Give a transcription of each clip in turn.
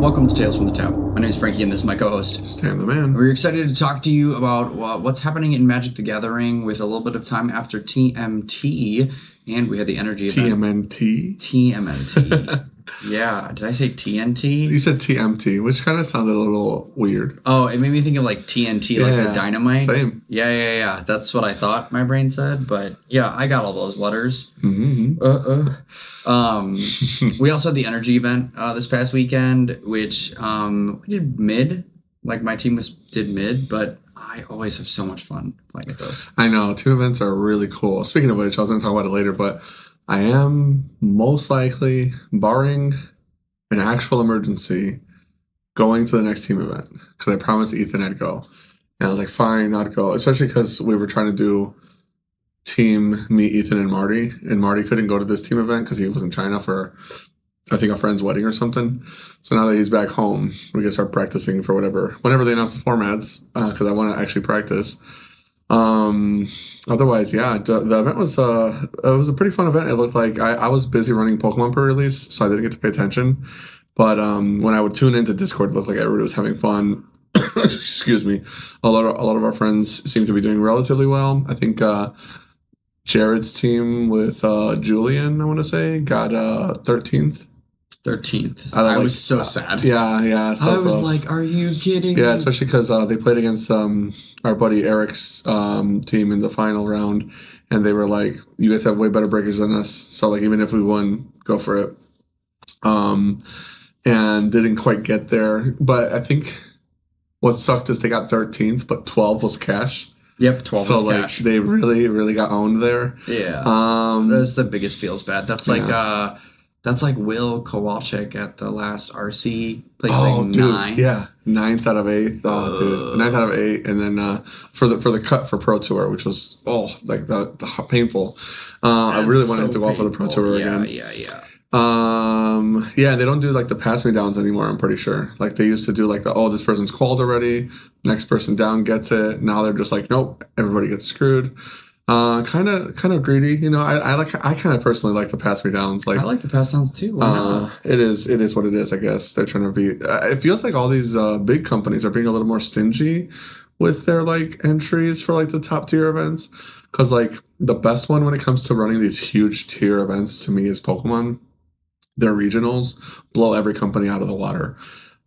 Welcome to Tales from the Tap. My name is Frankie and this is my co-host, Stan the Man. We're excited to talk to you about what's happening in Magic the Gathering with a little bit of time after TMT, and we had the energy event. TMNT? TMNT. Yeah, did I say TNT? You said TMT, which kind of sounded a little weird. Oh, it made me think of like TNT, like the dynamite. Same. Yeah. That's what I thought my brain said, but yeah, I got all those letters. Mm-hmm. We also had the energy event this past weekend, which we did mid. Like my team did mid, but I always have so much fun playing at those. I know. Team events are really cool. Speaking of which, I was going to talk about it later, but I am most likely, barring an actual emergency, going to the next team event because I promised Ethan I'd go. And I was like, fine, I'd go, especially because we were trying to do team meet Ethan and Marty couldn't go to this team event because he was in China for, I think, a friend's wedding or something. So now that he's back home, we can start practicing for whenever they announce the formats, because I want to actually practice. Otherwise, yeah, the event was it was a pretty fun event. It looked like I was busy running Pokemon pre-release, so I didn't get to pay attention. But when I would tune into Discord, it looked like everybody was having fun. Excuse me. A lot of our friends seem to be doing relatively well. I think Jared's team with Julian, I want to say, got 13th. 13th. I was so sad. Yeah. So I was close. like, are you kidding me? Yeah, especially because they played against our buddy Eric's team in the final round, and they were like, you guys have way better breakers than us. So, like, even if we won, go for it. And didn't quite get there. But I think what sucked is they got 13th, but 12 was cash. Yep, 12 so was like cash. They really got owned there. Yeah. That's the biggest feels bad. That's like Will Kowalczyk at the last RC placing 9. Yeah, 9th out of 8th. Oh, dude, 9th out of 8, and then for the cut for Pro Tour, which was the painful. I really wanted to go off for the Pro Tour again. Yeah. Yeah, they don't do like the pass me downs anymore, I'm pretty sure. Like they used to do like this person's called already, next person down gets it. Now they're just like, nope, everybody gets screwed. Kind of greedy, you know. I kind of personally like the pass me downs. Like I like the pass downs too. Why not? It is what it is. I guess they're trying to be. It feels like all these big companies are being a little more stingy with their like entries for like the top tier events. Because like the best one when it comes to running these huge tier events to me is Pokemon. Their regionals blow every company out of the water,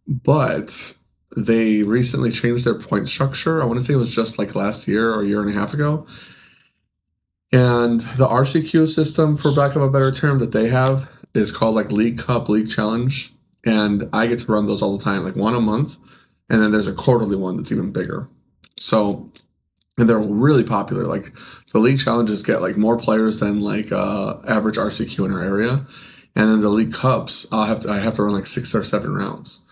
but they recently changed their point structure. I want to say it was just like last year or a year and a half ago. And the RCQ system, for lack of a better term, that they have is called like League Cup, League Challenge. And I get to run those all the time, like one a month. And then there's a quarterly one that's even bigger. So, and they're really popular. Like the League Challenges get like more players than like average RCQ in our area. And then the League Cups, I have to run like 6 or 7 rounds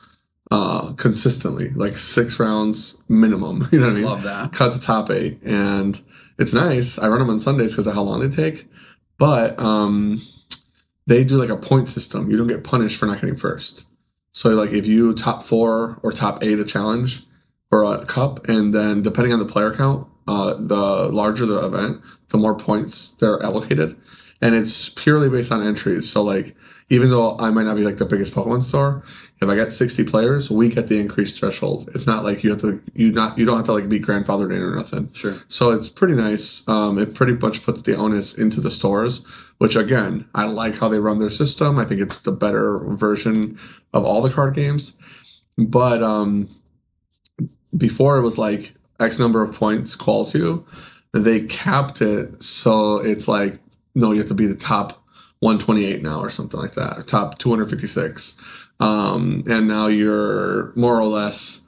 consistently, like 6 rounds minimum. You know what I mean? Love that. Cut to top 8. And it's nice. I run them on Sundays because of how long they take. But they do like a point system. You don't get punished for not getting first. So like if you top 4 or top 8 a challenge or a cup, and then depending on the player count, the larger the event, the more points they're allocated. And it's purely based on entries. So like, even though I might not be like the biggest Pokemon store, if I get 60 players, we get the increased threshold. It's not like you don't have to like be grandfathered in or nothing. Sure. So it's pretty nice. It pretty much puts the onus into the stores, which again, I like how they run their system. I think it's the better version of all the card games. But before it was like X number of points calls you. They capped it so it's like, no, you have to be the top 128 now or something like that, or top 256. And now you're more or less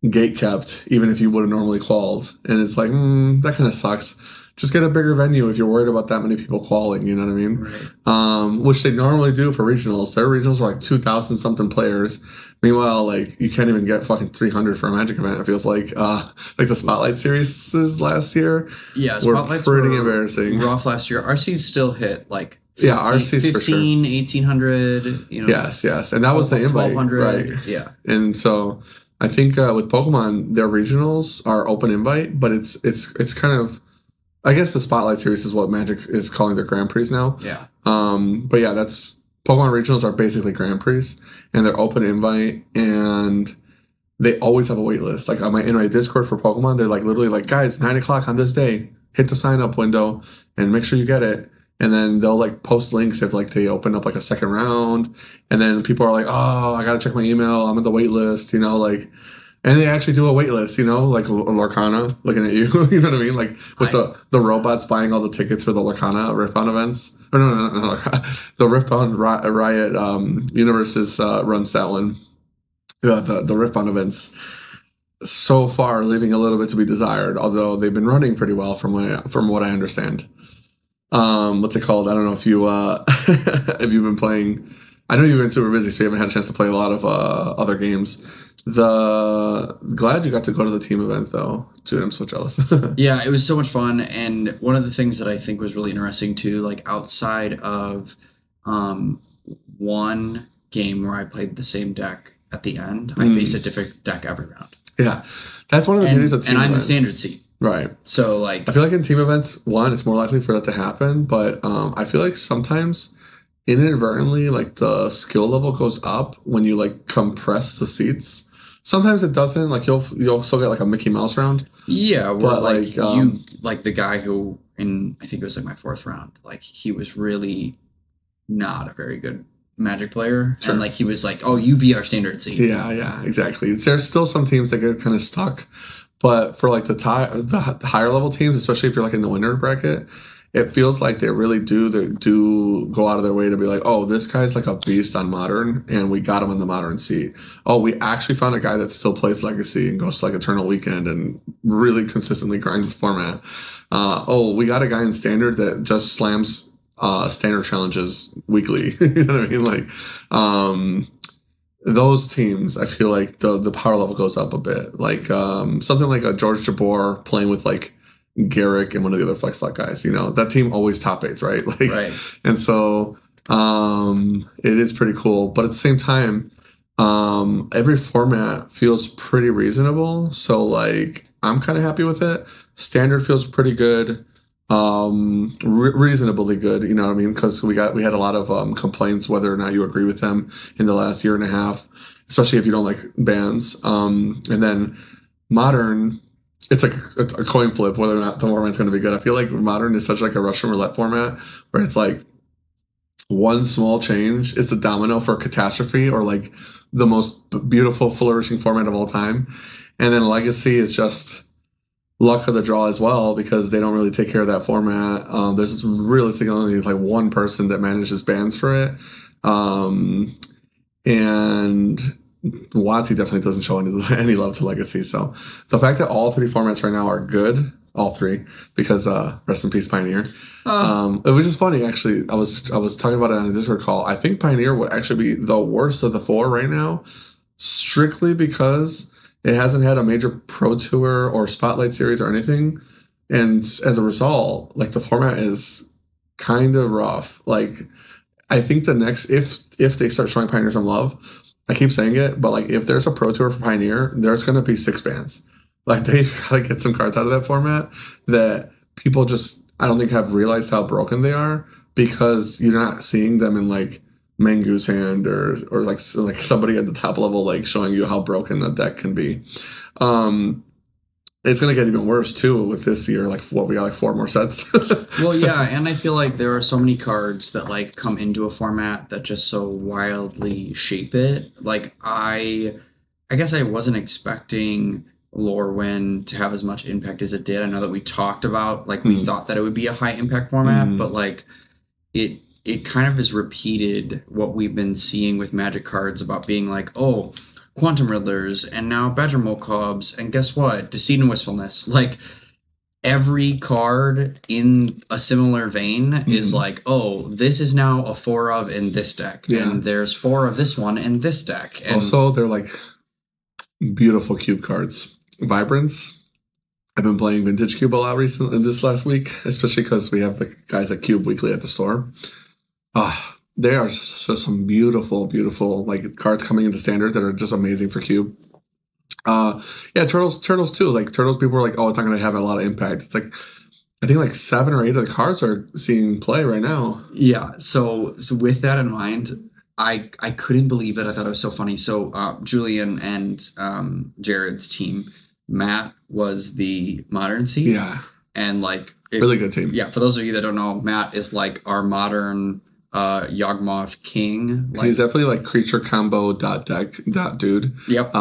gate kept, even if you would have normally called. And it's like, that kind of sucks. just get a bigger venue if you're worried about that many people qualing, you know what I mean? Right. Which they normally do for regionals. Their regionals are like 2,000 something players. Meanwhile, like you can't even get fucking 300 for a Magic event. It feels like the Spotlight series last year. Yeah, were Spotlights pretty were embarrassing. rough last year. RC's still hit like 15, Yeah, RC's 15, for sure. 1800, you know. Yes. And that was the invite, 1200, right? yeah. And so I think with Pokemon, their regionals are open invite, but it's kind of, I guess the Spotlight series is what Magic is calling their Grand Prix now. Yeah. But yeah, that's Pokemon regionals are basically Grand Prix, and they're open invite, and they always have a wait list. Like in my Discord for Pokemon, they're like literally like, guys, 9:00 on this day, hit the sign up window and make sure you get it. And then they'll like post links if like they open up like a second round, and then people are like, oh, I gotta check my email, I'm at the wait list, you know, like. And they actually do a wait list, you know, like Lorcana looking at you, you know what I mean? Like with the robots buying all the tickets for the Lorcana Riftbound events. Or no, the Riftbound Riot Universes runs that one. The Riftbound events so far leaving a little bit to be desired, although they've been running pretty well from what I understand. What's it called? I don't know if you if you've been playing. I know you've been super busy, so you haven't had a chance to play a lot of other games. Glad you got to go to the team event though. Dude, I'm so jealous. Yeah, it was so much fun, and one of the things that I think was really interesting too, like outside of one game where I played the same deck at the end, I faced a different deck every round. Yeah, that's one of the beauties of team events. And I'm the events. standard seed. Right. So like, I feel like in team events, one, it's more likely for that to happen, but I feel like sometimes inadvertently, like the skill level goes up when you like compress the seats. Sometimes it doesn't. Like you'll still get like a Mickey Mouse round. Yeah, but like you like the guy who I think it was like my 4th round. Like he was really not a very good Magic player, and like he was like, "Oh, you be our standard seed." Yeah, exactly. There's still some teams that get kind of stuck, but for like the higher level teams, especially if you're like in the winner bracket, it feels like they really do go out of their way to be like, oh, this guy's like a beast on Modern, and we got him on the Modern seat. Oh, we actually found a guy that still plays Legacy and goes to like Eternal Weekend and really consistently grinds the format. Oh, we got a guy in Standard that just slams Standard challenges weekly. You know what I mean? Like, those teams, I feel like the power level goes up a bit. Like something like a George Jabor playing with like Garrick and one of the other flex slot guys, you know, that team always top 8s, right? Like, right. And so it is pretty cool. But at the same time, every format feels pretty reasonable. So like, I'm kind of happy with it. Standard feels pretty good. Reasonably good, you know what I mean? Because we had a lot of complaints whether or not you agree with them in the last year and a half, especially if you don't like bans. And then Modern, it's like a coin flip whether or not the format's going to be good. I feel like Modern is such like a Russian roulette format where it's like one small change is the domino for catastrophe or like the most beautiful flourishing format of all time, and then Legacy is just luck of the draw as well because they don't really take care of that format. There's realistically only like one person that manages bans for it, and WotC definitely doesn't show any love to Legacy. So the fact that all 3 formats right now are good, all 3, because rest in peace Pioneer. It was just funny actually. I was talking about it on a Discord call. I think Pioneer would actually be the worst of the 4 right now, strictly because it hasn't had a major Pro Tour or Spotlight Series or anything. And as a result, like the format is kind of rough. Like I think the next, if they start showing Pioneer some love, I keep saying it, but like if there's a Pro Tour for Pioneer, there's going to be 6 bans. Like they've got to get some cards out of that format that people just, I don't think have realized how broken they are because you're not seeing them in like Mangoose Hand or like somebody at the top level like showing you how broken the deck can be. It's gonna get even worse too with this year. Like what, we got like 4 more sets. Well, yeah, and I feel like there are so many cards that like come into a format that just so wildly shape it. Like I guess I wasn't expecting Lorwyn to have as much impact as it did. I know that we talked about like we thought that it would be a high impact format, but like it kind of has repeated what we've been seeing with Magic cards about being like, oh, Quantum Riddlers and now Badger Mocobs, and guess what? Deceit and Wistfulness. Like every card in a similar vein is like, oh, this is now a 4 of in this deck, and there's 4 of this one in this deck. And also, they're like beautiful cube cards. Vibrance. I've been playing Vintage Cube a lot recently this last week, especially because we have the guys at Cube Weekly at the store. They are some beautiful, beautiful like cards coming into Standard that are just amazing for Cube. Turtles too. Like Turtles, people were like, oh, it's not going to have a lot of impact. It's like, I think like 7 or 8 of the cards are seeing play right now. Yeah. So with that in mind, I couldn't believe it. I thought it was so funny. So Julian and Jared's team, Matt was the modern seed. Yeah. And like really good team. Yeah. For those of you that don't know, Matt is like our modern Yawgmoth king. Like, he's definitely like creature combo deck dude. Yep.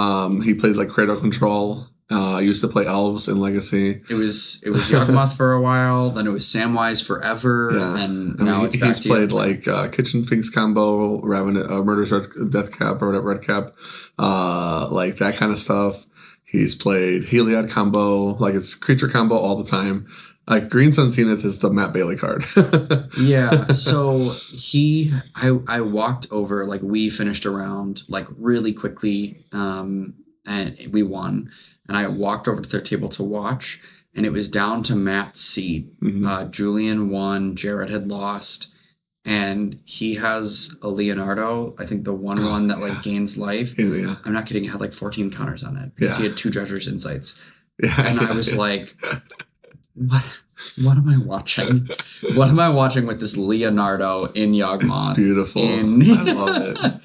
He plays like Cradle Control. Used to play Elves in Legacy. It was Yawgmoth for a while, then it was Samwise forever, and now it's back he's to played like Kitchen Finks combo, Murder's Death Cap or whatever, Red Cap, like that kind of stuff. He's played Heliod combo, like it's creature combo all the time. Like Green Sun Zenith is the Matt Bailey card. Yeah, so I walked over, like we finished a round like really quickly, and we won. And I walked over to their table to watch, and it was down to Matt's seat. Julian won, Jared had lost, and he has a Leonardo, I think the one that like gains life. Yeah. I'm not kidding, it had like 14 counters on it because he had 2 Judger's Insights. Yeah, and I was like, what am I watching? What am I watching with this Leonardo in Yawgmoth? It's beautiful. I love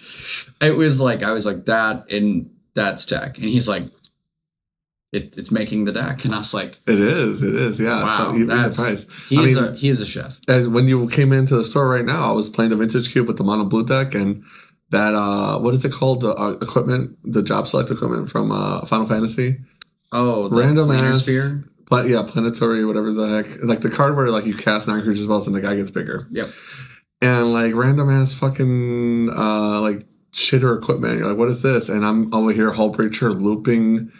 it. It was like, I was like, that's deck. And he's like, it's making the deck. And I was like, it is. Yeah. Wow. So you'd be surprised. He is a chef. As when you came into the store right now, I was playing the Vintage Cube with the mono blue deck, and that, what is it called? The equipment, the job select equipment from Final Fantasy. Oh, the random ass sphere? Planetary, whatever the heck. Like the card where like you cast 9 creature spells and the guy gets bigger. Yep. And like random ass fucking like shitter equipment. You're like, what is this? And I'm over here Hull Breacher looping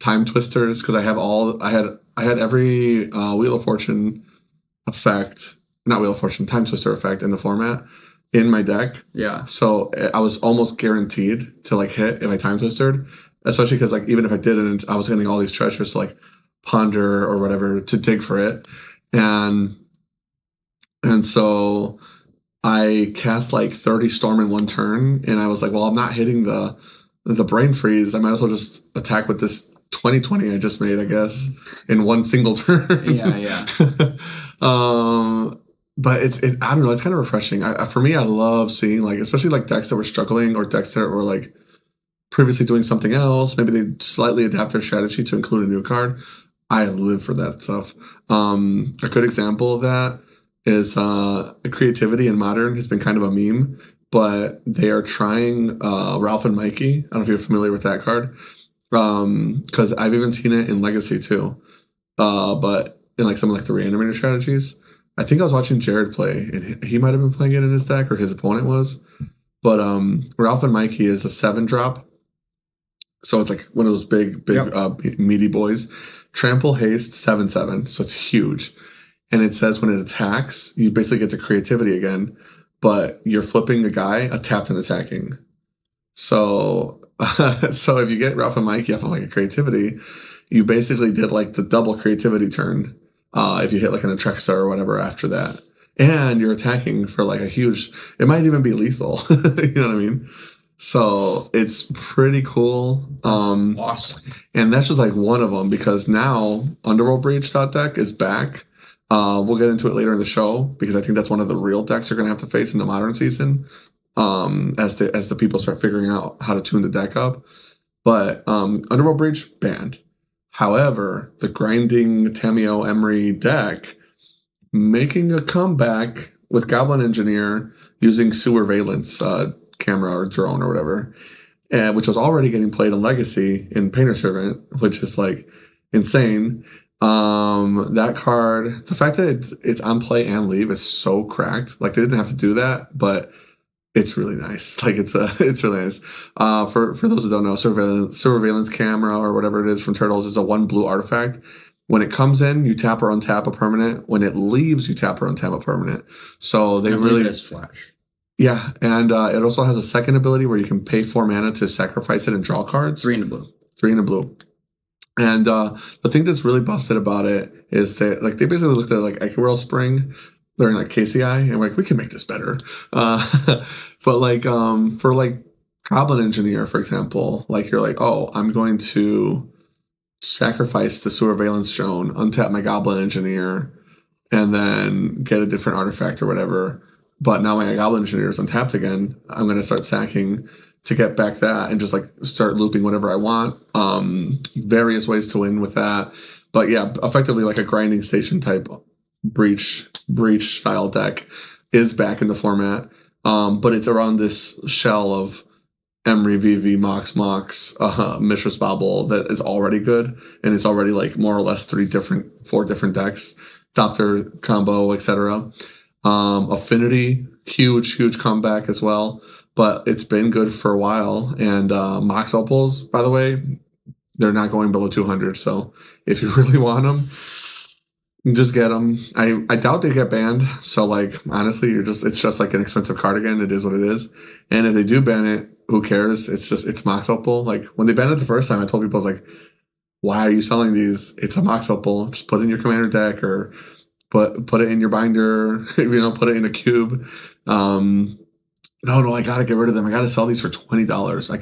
Time Twisters because I had every Wheel of Fortune effect, not Wheel of Fortune, Time Twister effect in the format in my deck. Yeah. So I was almost guaranteed to like hit if I Time Twistered, especially because like even if I didn't, I was getting all these treasures to like ponder or whatever to dig for it, and so I cast like 30 Storm in one turn, and I was like, well, I'm not hitting the Brain Freeze. I might as well just attack with this 2020 I just made, I guess, in one single turn. Yeah. But I don't know, it's kind of refreshing. For me, I love seeing like, especially like decks that were struggling or decks that were like previously doing something else. Maybe they slightly adapt their strategy to include a new card. I live for that stuff. A good example of that is creativity in Modern has been kind of a meme, but they are trying Ralph and Mikey. I don't know if you're familiar with that card, because I've even seen it in Legacy too, but in like some of like the reanimator strategies. I think I was watching Jared play, and he might have been playing it in his deck, or his opponent was. But Ralph and Mikey is a 7-drop. So it's like one of those big, meaty boys. Trample Haste 7/7, so it's huge. And it says when it attacks, you basically get to creativity again, but you're flipping a guy, a tapped and attacking. So if you get Ralph and Mikey off of like a creativity, you basically did like the double creativity turn if you hit like an Atrexa or whatever after that. And you're attacking for like a huge, it might even be lethal. You know what I mean? So it's pretty cool. That's awesome. And that's just like one of them, because now Underworld Breach deck is back. We'll get into it later in the show, because I think that's one of the real decks you're going to have to face in the Modern season, as the people start figuring out how to tune the deck up. But Underworld Breach banned. However, the grinding Tamio Emery deck making a comeback with Goblin Engineer using Sewer Valence camera or drone or whatever, and which was already getting played in Legacy in Painter Servant, which is like insane. That card, the fact that it's on play and leave is so cracked. Like they didn't have to do that, but it's really nice. Like it's really nice. For those that don't know, Surveillance camera or whatever it is from Turtles is a 1 blue artifact. when it comes in, you tap or untap a permanent. When it leaves, you tap or untap a permanent. So they really it as flash. Yeah, and it also has a second ability where you can pay 4 mana to sacrifice it and draw cards. 3 in the blue. 3 in the blue. And the thing that's really busted about it is that like they basically looked at like Echo Spring during like KCI and like we can make this better. But like for like Goblin Engineer, for example, like you're like, oh, I'm going to sacrifice the Surveillance Drone, untap my Goblin Engineer, and then get a different artifact or whatever. But now my Goblin Engineer is untapped again. I'm going to start sacking to get back that and just like start looping whatever I want. Various ways to win with that. But yeah, effectively like a grinding station type breach style deck is back in the format. But it's around this shell of Emery, VV, Mox, Mishra's Bobble that is already good. And it's already like more or less 4 different decks, Doctor combo, etc. Affinity, huge comeback as well. But it's been good for a while. And Mox Opals, by the way, they're not going below 200. So if you really want them, just get them. I doubt they get banned. So like honestly, it's just like an expensive card again. It is what it is. And if they do ban it, who cares? It's Mox Opal. Like when they banned it the first time, I told people I was like, why are you selling these? It's a Mox Opal. Just put it in your commander deck or put it in your binder. Put it in a cube. No, I gotta get rid of them. I gotta sell these for $20. I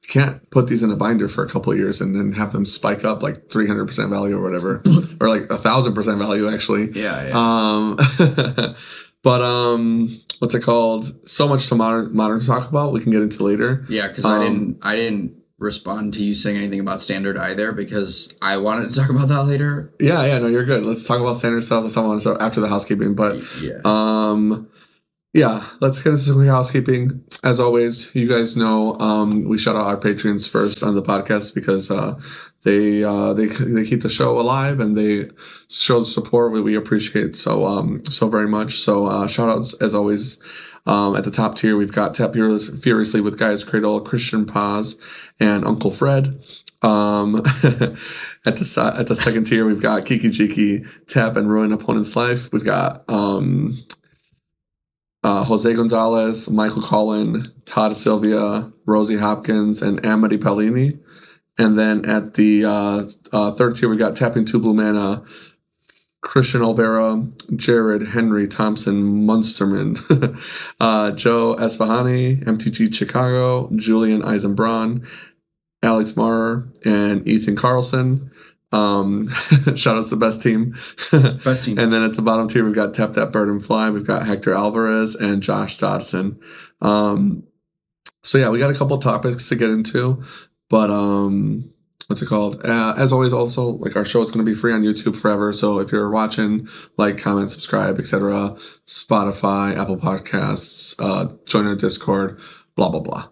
can't put these in a binder for a couple of years and then have them spike up like 300% value or whatever, or like 1,000% value actually. Yeah. But what's it called? So much to modern to talk about. We can get into later. Yeah, because I didn't respond to you saying anything about standard either because I wanted to talk about that later. Yeah. No, you're good. Let's talk about standard stuff. Let's talk about stuff after the housekeeping. But yeah, let's get into some housekeeping. As always, you guys know we shout out our patrons first on the podcast because they keep the show alive and they show the support we appreciate so very much. So shout outs as always. At the top tier, we've got Tap Furiously with Guys Cradle, Christian Paz, and Uncle Fred. At the second tier, we've got Kiki Jiki, Tap and Ruin Opponent's Life. We've got Jose Gonzalez, Michael Collin, Todd Sylvia, Rosie Hopkins, and Amity Pellini. And then at the third tier, we got Tapping 2 Blue Mana, Christian Olvera, Jared Henry Thompson Munsterman, Joe Esfahani, MTG Chicago, Julian Eisenbraun, Alex Marr, and Ethan Carlson. Shout out to the best team. Best team. And then at the bottom tier, we've got Tap That Bird and Fly. We've got Hector Alvarez and Josh Dodson. So yeah, we got a couple topics to get into, but what's it called? As always, also like our show is going to be free on YouTube forever. So if you're watching, like, comment, subscribe, etc. Spotify, Apple Podcasts, join our Discord, blah blah blah.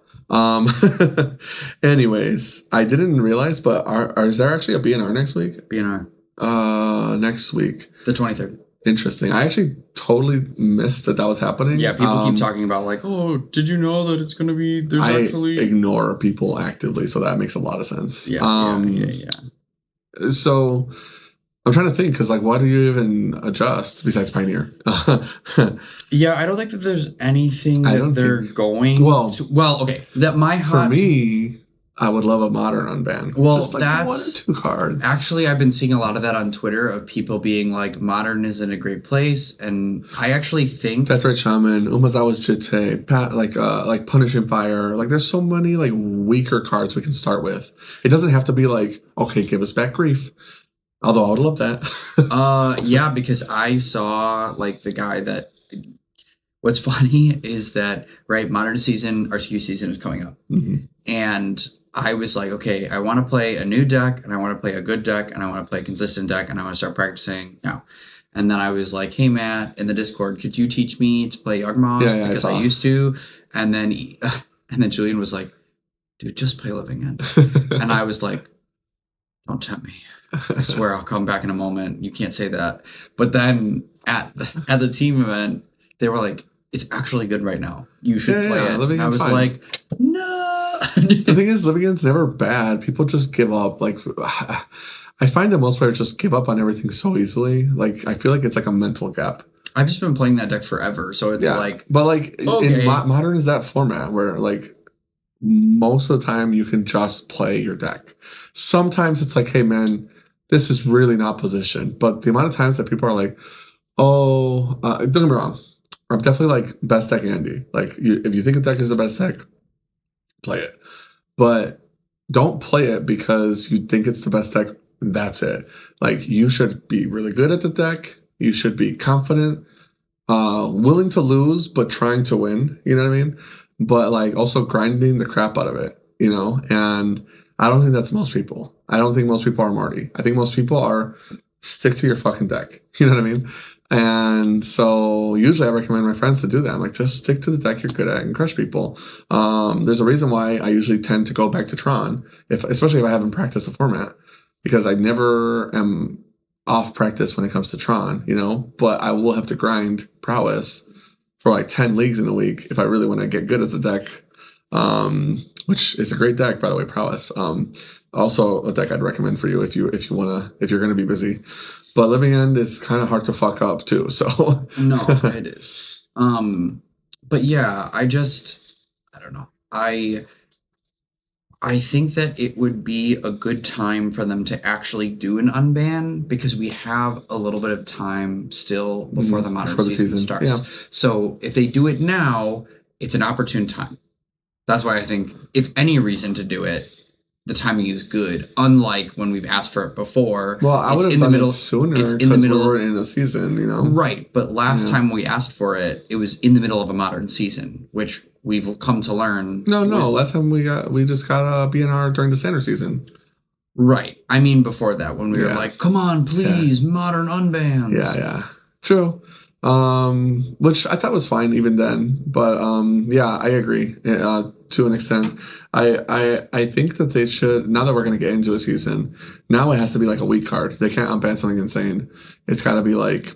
Anyways, I didn't realize, but is there actually a BNR next week? BNR. Next week. The 23rd. Interesting. I actually totally missed that was happening. Yeah, people keep talking about like, oh, did you know that it's going to be, I ignore people actively, so that makes a lot of sense. Yeah. So I'm trying to think, because like, why do you even adjust besides Pioneer? Yeah, I don't think that there's anything that they're going well, to. Well, okay. That my hot for me, I would love a modern unban. Well, just like that's 1 or 2 cards. Actually, I've been seeing a lot of that on Twitter of people being like, modern is in a great place, and I actually think that's right. Shaman, Umazawa's Jite, like Punishing Fire. Like, there's so many like weaker cards we can start with. It doesn't have to be like, okay, give us back Grief. Although I would love that. Yeah, because I saw like the guy that. What's funny is that Modern season, RCQ season is coming up, and I was like, okay, I want to play a new deck, and I want to play a good deck, and I want to play a consistent deck, and I want to start practicing now. And then I was like, hey, Matt, in the Discord, could you teach me to play Yawgmoth? Yeah, because I used to. And then Julian was like, dude, just play Living End. And I was like, don't tempt me. I swear I'll come back in a moment. You can't say that. But then at the team event, they were like, it's actually good right now. You should play it. Living I was fine. Like, no. The thing is, Living End's never bad. People just give up. Like, I find that most players just give up on everything so easily. Like I feel like it's like a mental gap. I've just been playing that deck forever, so it's like, but like okay. in modern is that format where like most of the time you can just play your deck. Sometimes it's like, hey man, this is really not positioned. But the amount of times that people are like, oh, don't get me wrong, I'm definitely like best deck Andy. Like if you think a deck is the best deck, play it. But don't play it because you think it's the best deck. That's it. Like you should be really good at the deck. You should be confident, willing to lose, but trying to win. You know what I mean? But like also grinding the crap out of it, you know? And I don't think that's most people. I don't think most people are Marty. I think most people are stick to your fucking deck. You know what I mean? And so usually I recommend my friends to do that. I'm like, just stick to the deck you're good at and crush people. There's a reason why I usually tend to go back to Tron, especially if I haven't practiced the format, because I never am off practice when it comes to Tron, you know, but I will have to grind prowess for like 10 leagues in a week if I really want to get good at the deck, which is a great deck, by the way, prowess. Also a deck I'd recommend for you if you're going to be busy. But Living End is kind of hard to fuck up too, so. No, it is. But yeah, I don't know. I think that it would be a good time for them to actually do an unban because we have a little bit of time still before the modern season starts. Yeah. So if they do it now, it's an opportune time. That's why I think if any reason to do it, the timing is good. Unlike when we've asked for it before. Well, I would have done it sooner. It's in the middle. We're in a season, you know. Right, but last time we asked for it, it was in the middle of a modern season, which we've come to learn. No. Last time we just got a BNR during the standard season. Right. I mean, before that, when we were like, "Come on, please, modern unbans." Yeah. True. Which I thought was fine even then, but yeah, I agree to an extent. I think that they should, now that we're going to get into a season, now it has to be like a weak card. They can't unban something insane. It's got to be like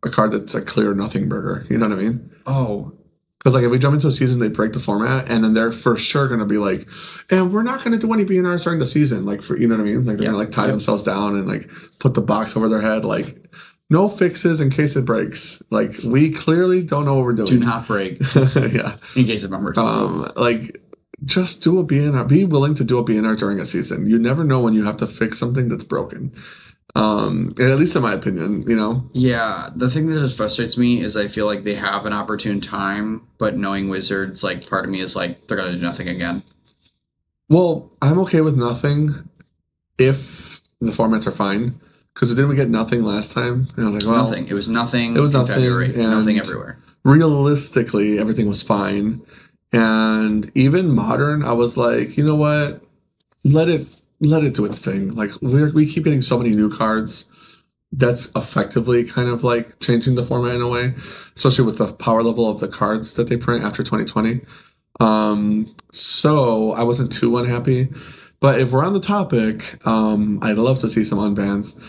a card that's a clear nothing burger. You know what I mean? Oh. Because like if we jump into a season, they break the format, and then they're for sure going to be like, and we're not going to do any BNRs during the season. Like for, you know what I mean? Like they're going to like tie themselves down and like put the box over their head. Like no fixes in case it breaks. Like we clearly don't know what we're doing. Do not break. Yeah. In case of emergency. Like just do a BNR. Be willing to do a BNR during a season. You never know when you have to fix something that's broken. At least in my opinion, you know? Yeah, the thing that just frustrates me is I feel like they have an opportune time, but knowing Wizards, like part of me is like, they're going to do nothing again. Well, I'm okay with nothing if the formats are fine. Because didn't we get nothing last time? And I was like, well, nothing. It was nothing. It was nothing. February, nothing everywhere. Realistically, everything was fine. And even modern, I was like, you know what? Let it do its thing. Like we keep getting so many new cards. That's effectively kind of like changing the format in a way, especially with the power level of the cards that they print after 2020. So I wasn't too unhappy. But if we're on the topic, I'd love to see some unbans.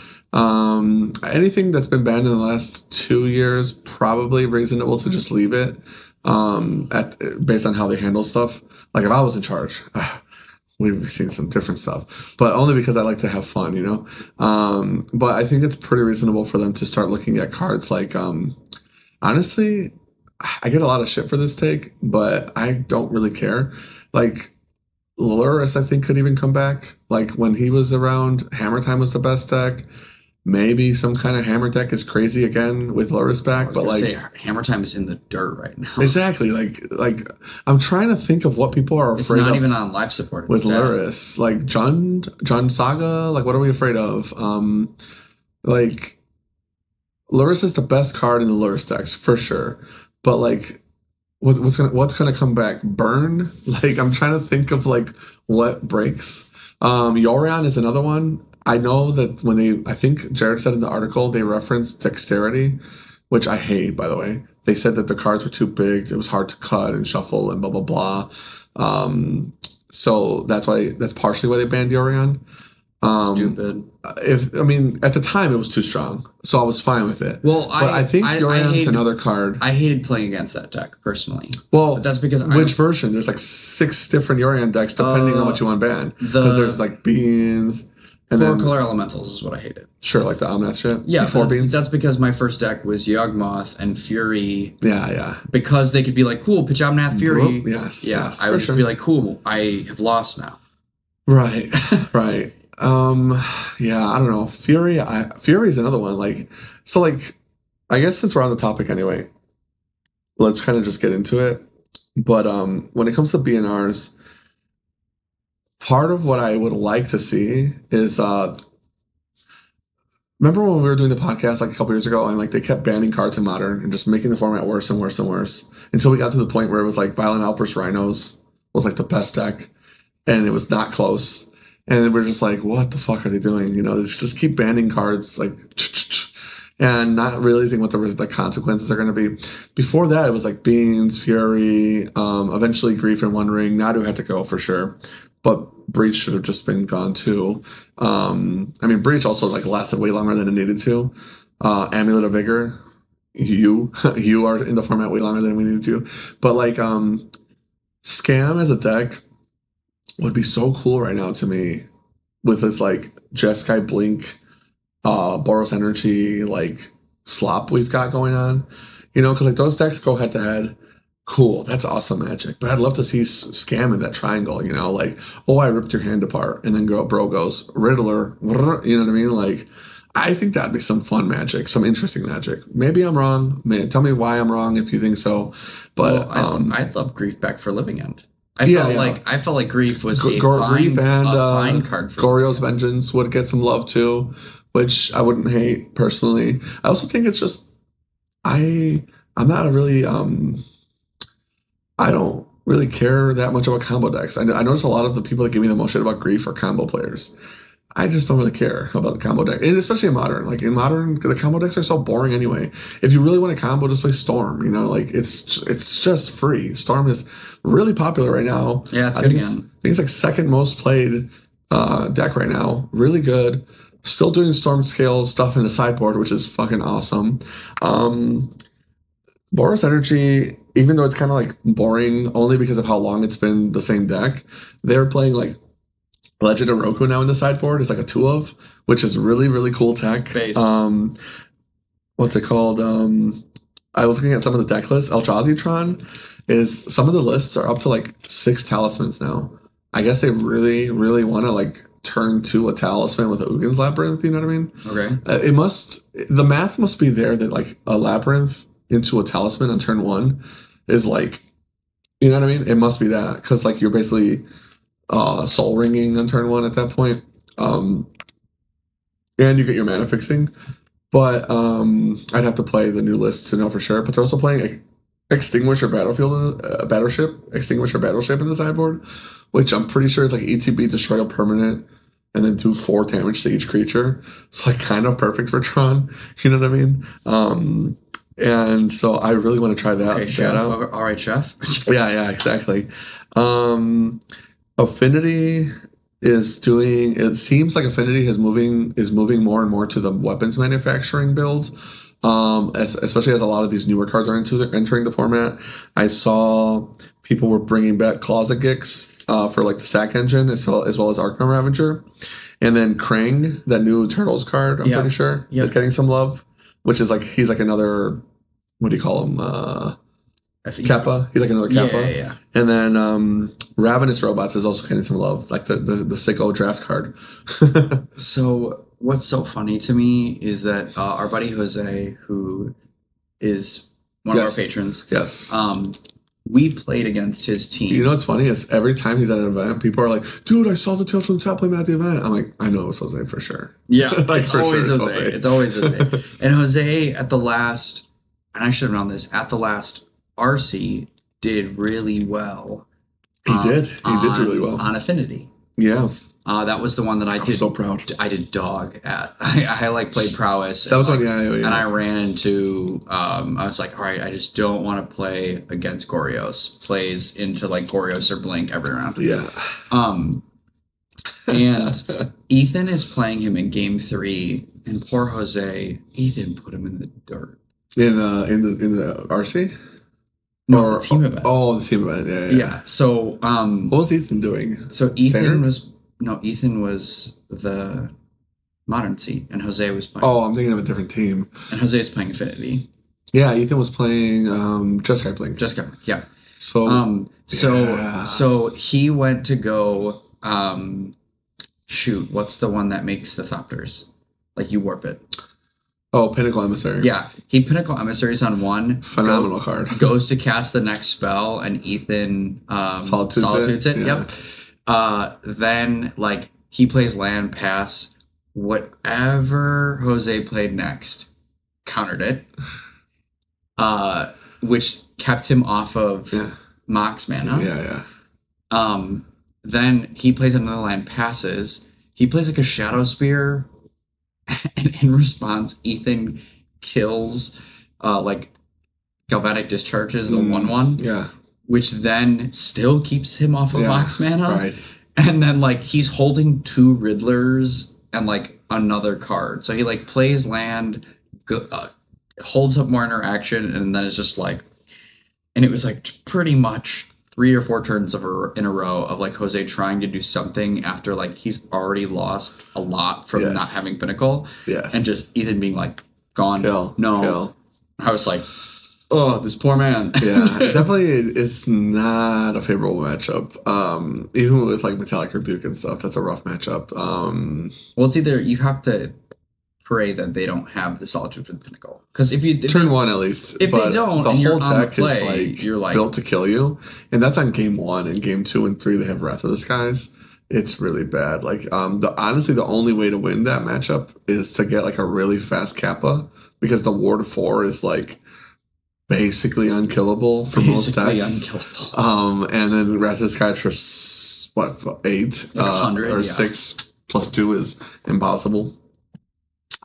Anything that's been banned in the last 2 years, probably reasonable to just leave it. Based on how they handle stuff. Like if I was in charge, we've seen some different stuff, but only because I like to have fun, you know? But I think it's pretty reasonable for them to start looking at cards like, honestly, I get a lot of shit for this take, but I don't really care. Like Luris, I think could even come back. Like when he was around, Hammer Time was the best deck. Maybe some kind of Hammer deck is crazy again with Luris back, but like Hammer Time is in the dirt right now. Exactly. Like I'm trying to think of what people are afraid of. It's not even on life support. With Luris. Like Jund Saga, like what are we afraid of? Like Luris is the best card in the Luris decks for sure. But like what's gonna come back? Burn? Like I'm trying to think of like what breaks. Yorion is another one. I know that I think Jared said in the article, they referenced dexterity, which I hate, by the way. They said that the cards were too big. It was hard to cut and shuffle and blah, blah, blah. So that's partially why they banned Yorion. Stupid. At the time it was too strong, so I was fine with it. Well, but I think Yorion's another card. I hated playing against that deck personally. Well, but that's because which version? There's like 6 different Yorion decks depending on what you want to ban. Because there's like beans. And Four then color elementals is what I hated. sure, like the Omnath shit. Yeah, four beans. that's because my first deck was Yawgmoth and Fury. Yeah. Because they could be like, cool, pitch Omnath Fury. Yes. Yeah, yes, I would just be like, cool, I have lost now. Right. Right. Yeah, I don't know. Fury is another one. Like, so like, I guess since we're on the topic anyway, let's kind of just get into it. But when it comes to BNRs, part of what I would like to see is remember when we were doing the podcast like a couple years ago and like they kept banning cards in Modern and just making the format worse and worse and worse until we got to the point where it was like Violent Outburst Rhinos was like the best deck and it was not close. And then we're just like, what the fuck are they doing? You know, they just keep banning cards like and not realizing what the consequences are going to be. Before that, it was like Beans, Fury, eventually Grief and Wondering. Nadu had to go for sure. But Breach should have just been gone too. I mean, Breach also like lasted way longer than it needed to. Amulet of Vigor, you are in the format way longer than we needed to. But like, Scam as a deck would be so cool right now to me with this like Jeskai Blink, Boros Energy, like slop we've got going on. You know, because like those decks go head to head. Cool, that's awesome Magic. But I'd love to see Scam in that triangle, you know, like, oh, I ripped your hand apart. And then bro goes, Riddler, you know what I mean? Like, I think that'd be some fun Magic, some interesting Magic. Maybe I'm wrong. Tell me why I'm wrong if you think so. But well, I'd love Grief back for Living End. I felt like Grief was Grief and fine card for Goryo's Vengeance would get some love too, which I wouldn't hate personally. I also think it's just I'm not a really I don't really care that much about combo decks. I notice a lot of the people that give me the most shit about Grief are combo players. I just don't really care about the combo deck, and especially in Modern. Like in Modern, the combo decks are so boring anyway. If you really want a combo, just play Storm. You know, like it's just free. Storm is really popular right now. Yeah, it's good again. I think it's like second most played deck right now. Really good. Still doing Storm scale stuff in the sideboard, which is fucking awesome. Boros Energy, even though it's kind of like boring only because of how long it's been the same deck, they're playing like Legend of Roku now in the sideboard. It's like a 2-of, which is really, really cool tech. Base. What's it called? I was looking at some of the deck lists. Eldrazi is some of the lists are up to like 6 talismans now. I guess they really, really want to like turn to a talisman with a Ugin's Labyrinth, you know what I mean? Okay. The math must be there that like a Labyrinth into a talisman on turn 1 is like, you know what I mean? It must be that because like you're basically soul ringing on turn 1 at that point, and you get your mana fixing. But I'd have to play the new lists to know for sure. But they're also playing Extinguisher Battlefield, Extinguisher Battleship in the sideboard, which I'm pretty sure is like ETB, destroy a permanent, and then do 4 damage to each creature. So like kind of perfect for Tron. You know what I mean? And so I really want to try that. Okay, chef. All right, chef. yeah, exactly. Affinity is doing. It seems like Affinity is moving more and more to the weapons manufacturing build. Especially as a lot of these newer cards are entering the format. I saw people were bringing back Closet Gix for like the Sack Engine as well as Arcman Ravager, and then Krang, that new Turtles card. I'm pretty sure is getting some love, which is like he's like another. What do you call him? Kappa. He's like another Kappa. Yeah. And then Ravenous Robots is also getting some love, like the sicko draft card. So what's so funny to me is that our buddy Jose, who is one of our patrons, we played against his team. You know what's funny is every time he's at an event, people are like, "Dude, I saw the Tales from the Top Play at the event." I'm like, "I know it was Jose for sure." Yeah, like, it's always Jose. It's always Jose. And Jose at the last, and I should have known this, at the last RC did really well. He did do really well on Affinity. Yeah. That was the one that I did. So proud. I did dog at. I like played prowess. That was one, yeah. And I ran into. I was like, all right, I just don't want to play against Gorios. Plays into like Gorios or Blink every round. Yeah. And Ethan is playing him in game 3, and poor Jose, Ethan put him in the dirt. In the RC. No, the team event. Oh, the team event. Yeah. So, what was Ethan doing? So Ethan was the Modern seat, and Jose was playing. Oh, I'm thinking of a different team. And Jose is playing Affinity. Yeah, Ethan was playing Jeskai Blink. Jeskai, yeah. So So he went to go shoot, what's the one that makes the Thopters? Like you warp it. Oh, Pinnacle Emissary. Yeah. He Pinnacle Emissaries on one. Phenomenal card. Goes to cast the next spell, and Ethan solitudes it. Yeah. Yep. Then like he plays land pass. Whatever Jose played next, countered it. Which kept him off of Mox mana. Yeah. Then he plays another land, passes. He plays like a Shadow Spear, and in response, Ethan kills like Galvanic Discharges, the 1/1. Yeah. Which then still keeps him off of Mox mana. Right. And then like he's holding 2 Riddlers and like another card. So he like plays land, holds up more interaction, and then it's just like, and it was like pretty much 3 or 4 turns in a row of like Jose trying to do something after like he's already lost a lot from not having Pinnacle. Yes. And just Ethan being like, gone. Kill. I was like, oh, this poor man. Yeah, definitely it's not a favorable matchup. Even with like Metallic Rebuke and stuff, that's a rough matchup. Well, it's either you have to pray that they don't have the Solitude for the Pinnacle. Because if turn 1 at least. If they don't, the and whole you're on deck the play, is like you're like built to kill you. And that's on game 1, and game 2 and 3 they have Wrath of the Skies. It's really bad. Like honestly the only way to win that matchup is to get like a really fast Kappa, because the Ward 4 is like basically unkillable for most decks. Unkillable. And then Wrath of the Skies for 8 like 100, or 6 plus 2 is impossible.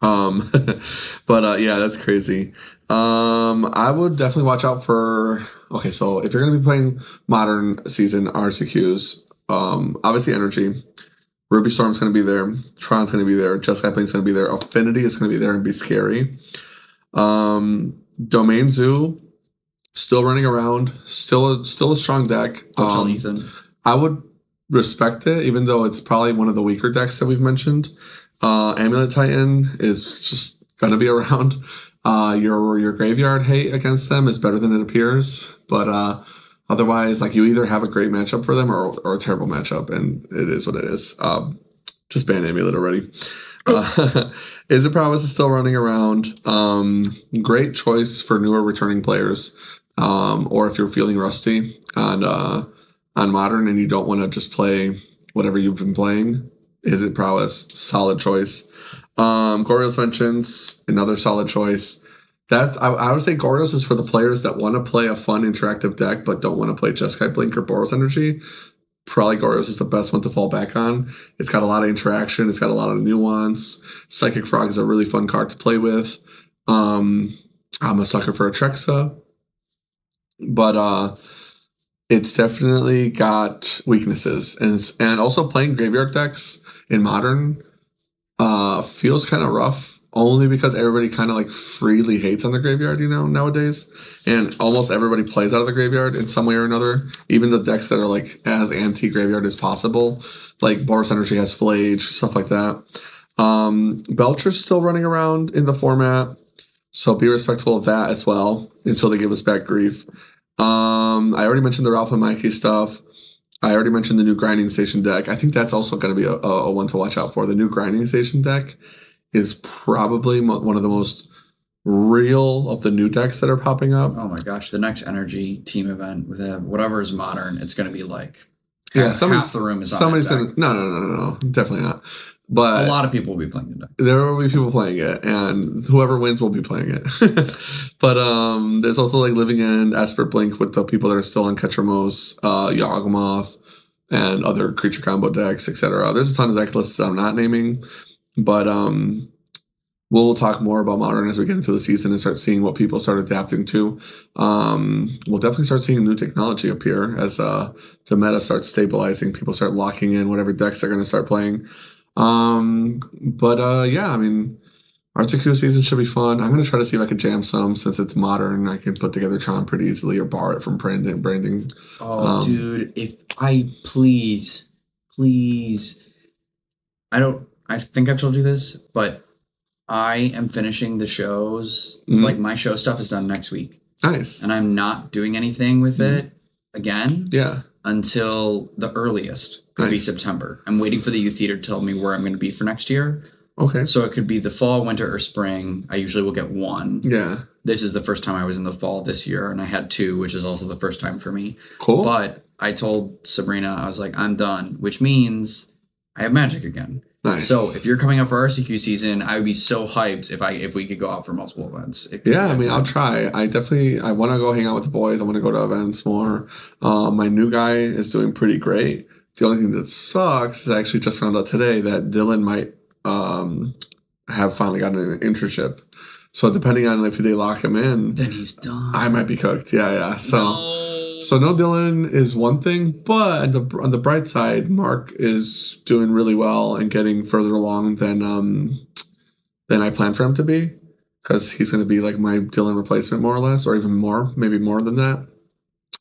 But yeah, that's crazy. I would definitely watch out for. Okay, so if you're gonna be playing modern season RCQs, obviously Energy, Ruby Storm's gonna be there, Tron's gonna be there, Jeskai Blink's gonna be there, Affinity is gonna be there and be scary. Domain Zoo still running around, still a strong deck. Ethan. I would respect it, even though it's probably one of the weaker decks that we've mentioned. Amulet Titan is just gonna be around. Your graveyard hate against them is better than it appears, but otherwise, like you either have a great matchup for them or a terrible matchup, and it is what it is. Just ban Amulet already. Is it Prowess is still running around. Great choice for newer returning players, or if you're feeling rusty on Modern and you don't want to just play whatever you've been playing. Is it Prowess? Solid choice. Goryo's Vengeance, another solid choice. I would say Goryo's is for the players that want to play a fun interactive deck but don't want to play Jeskai Blink or Boros Energy. Probably Goryo's is the best one to fall back on. It's got a lot of interaction. It's got a lot of nuance. Psychic Frog is a really fun card to play with. I'm a sucker for a Trexa. But it's definitely got weaknesses. And also playing graveyard decks in Modern feels kind of rough. Only because everybody kind of like freely hates on the graveyard, nowadays. And almost everybody plays out of the graveyard in some way or another. Even the decks that are like as anti-graveyard as possible. Like Boros Energy has Flage, stuff like that. Belcher's still running around in the format. So be respectful of that as well until they give us back grief. I already mentioned the Ralph and Mikey stuff. I already mentioned the new Grinding Station deck. I think that's also going to be a one to watch out for. The new Grinding Station deck is probably one of the most real of the new decks that are popping up. Oh my gosh, the next Energy team event with whatever is Modern, it's going to be like half the room is on that deck. No, definitely not. But a lot of people will be playing the deck. There will be people playing it, and whoever wins will be playing it. But there's also like Living End, Esper Blink with the people that are still on Ketramos, Yawgmoth, and other creature combo decks, etc. There's a ton of deck lists I'm not naming. But we'll talk more about Modern as we get into the season and start seeing what people start adapting to. We'll definitely start seeing new technology appear as the meta starts stabilizing. People start locking in whatever decks they're going to start playing. Yeah, I mean, RCQ season should be fun. I'm going to try to see if I can jam some since it's Modern. I can put together Tron pretty easily or borrow it from branding. Oh, dude, if I please, I don't. I think I've told you this, but I am finishing the shows. Mhm. Like my show stuff is done next week, Nice. and I'm not doing anything with Mhm. it again Yeah. until the earliest could be Nice. September. I'm waiting for the youth theater to tell me where I'm going to be for next year. Okay. So it could be the fall, winter, or spring. I usually will get one. Yeah. This is the first time I was in the fall this year, and I had two, which is also the first time for me. Cool. But I told Sabrina, I was like, I'm done, which means I have magic again. Nice. So if you're coming up for RCQ season, I would be so hyped if we could go out for multiple events. Yeah, I mean, I'll try. I want to go hang out with the boys. I want to go to events more. My new guy is doing pretty great. The only thing that sucks is I actually just found out today that Dylan might have finally gotten an internship. So depending on if they lock him in, then he's done. I might be cooked. Yeah. So. No. So no Dylan is one thing, but on the bright side, Mark is doing really well and getting further along than I planned for him to be, because he's going to be like my Dylan replacement more or less, or even more, maybe more than that.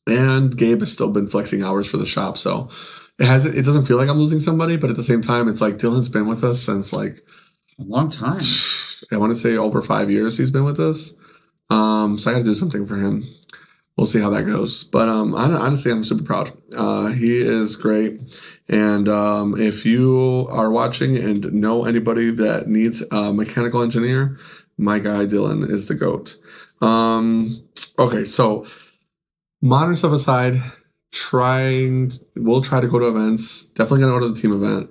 And Gabe has still been flexing hours for the shop, so it doesn't feel like I'm losing somebody, but at the same time, it's like Dylan's been with us since like a long time. I want to say over 5 years he's been with us. So I got to do something for him. We'll see how that goes. But honestly, I'm super proud. He is great. And if you are watching and know anybody that needs a mechanical engineer, my guy Dylan is the GOAT. Okay, so modern stuff aside, we'll try to go to events. Definitely going to go to the team event.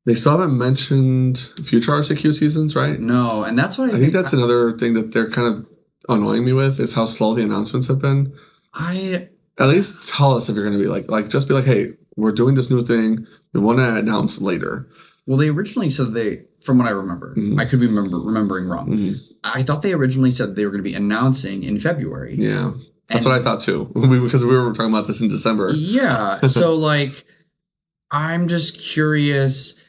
They still haven't mentioned future RCQ seasons, right? No, and that's what I think that's another thing that they're kind of annoying me with, is how slow the announcements have been. At least tell us if you're going to be like just be like, hey, we're doing this new thing. We want to announce later. Well, they originally said from what I remember, I could be remembering wrong. Mm-hmm. I thought they originally said they were going to be announcing in February. Yeah, that's what I thought too, because we were talking about this in December. Yeah, so like, I'm just curious.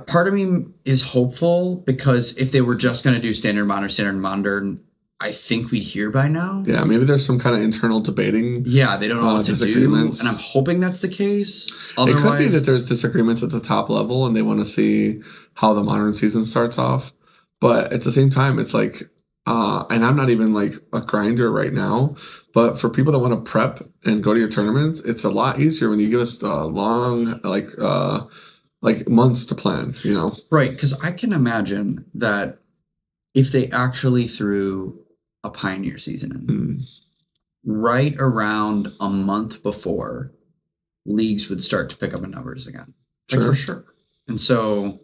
Part of me is hopeful, because if they were just going to do standard modern, I think we'd hear by now. Yeah, maybe there's some kind of internal debating. Yeah, they don't know what to do, and I'm hoping that's the case. Otherwise, it could be that there's disagreements at the top level, and they want to see how the modern season starts off. But at the same time, it's like, and I'm not even like a grinder right now, but for people that want to prep and go to your tournaments, it's a lot easier when you give us the long, like months to plan, you know? Right, because I can imagine that if they actually threw a Pioneer season in, right around a month before, leagues would start to pick up in numbers again. Like, for sure. And so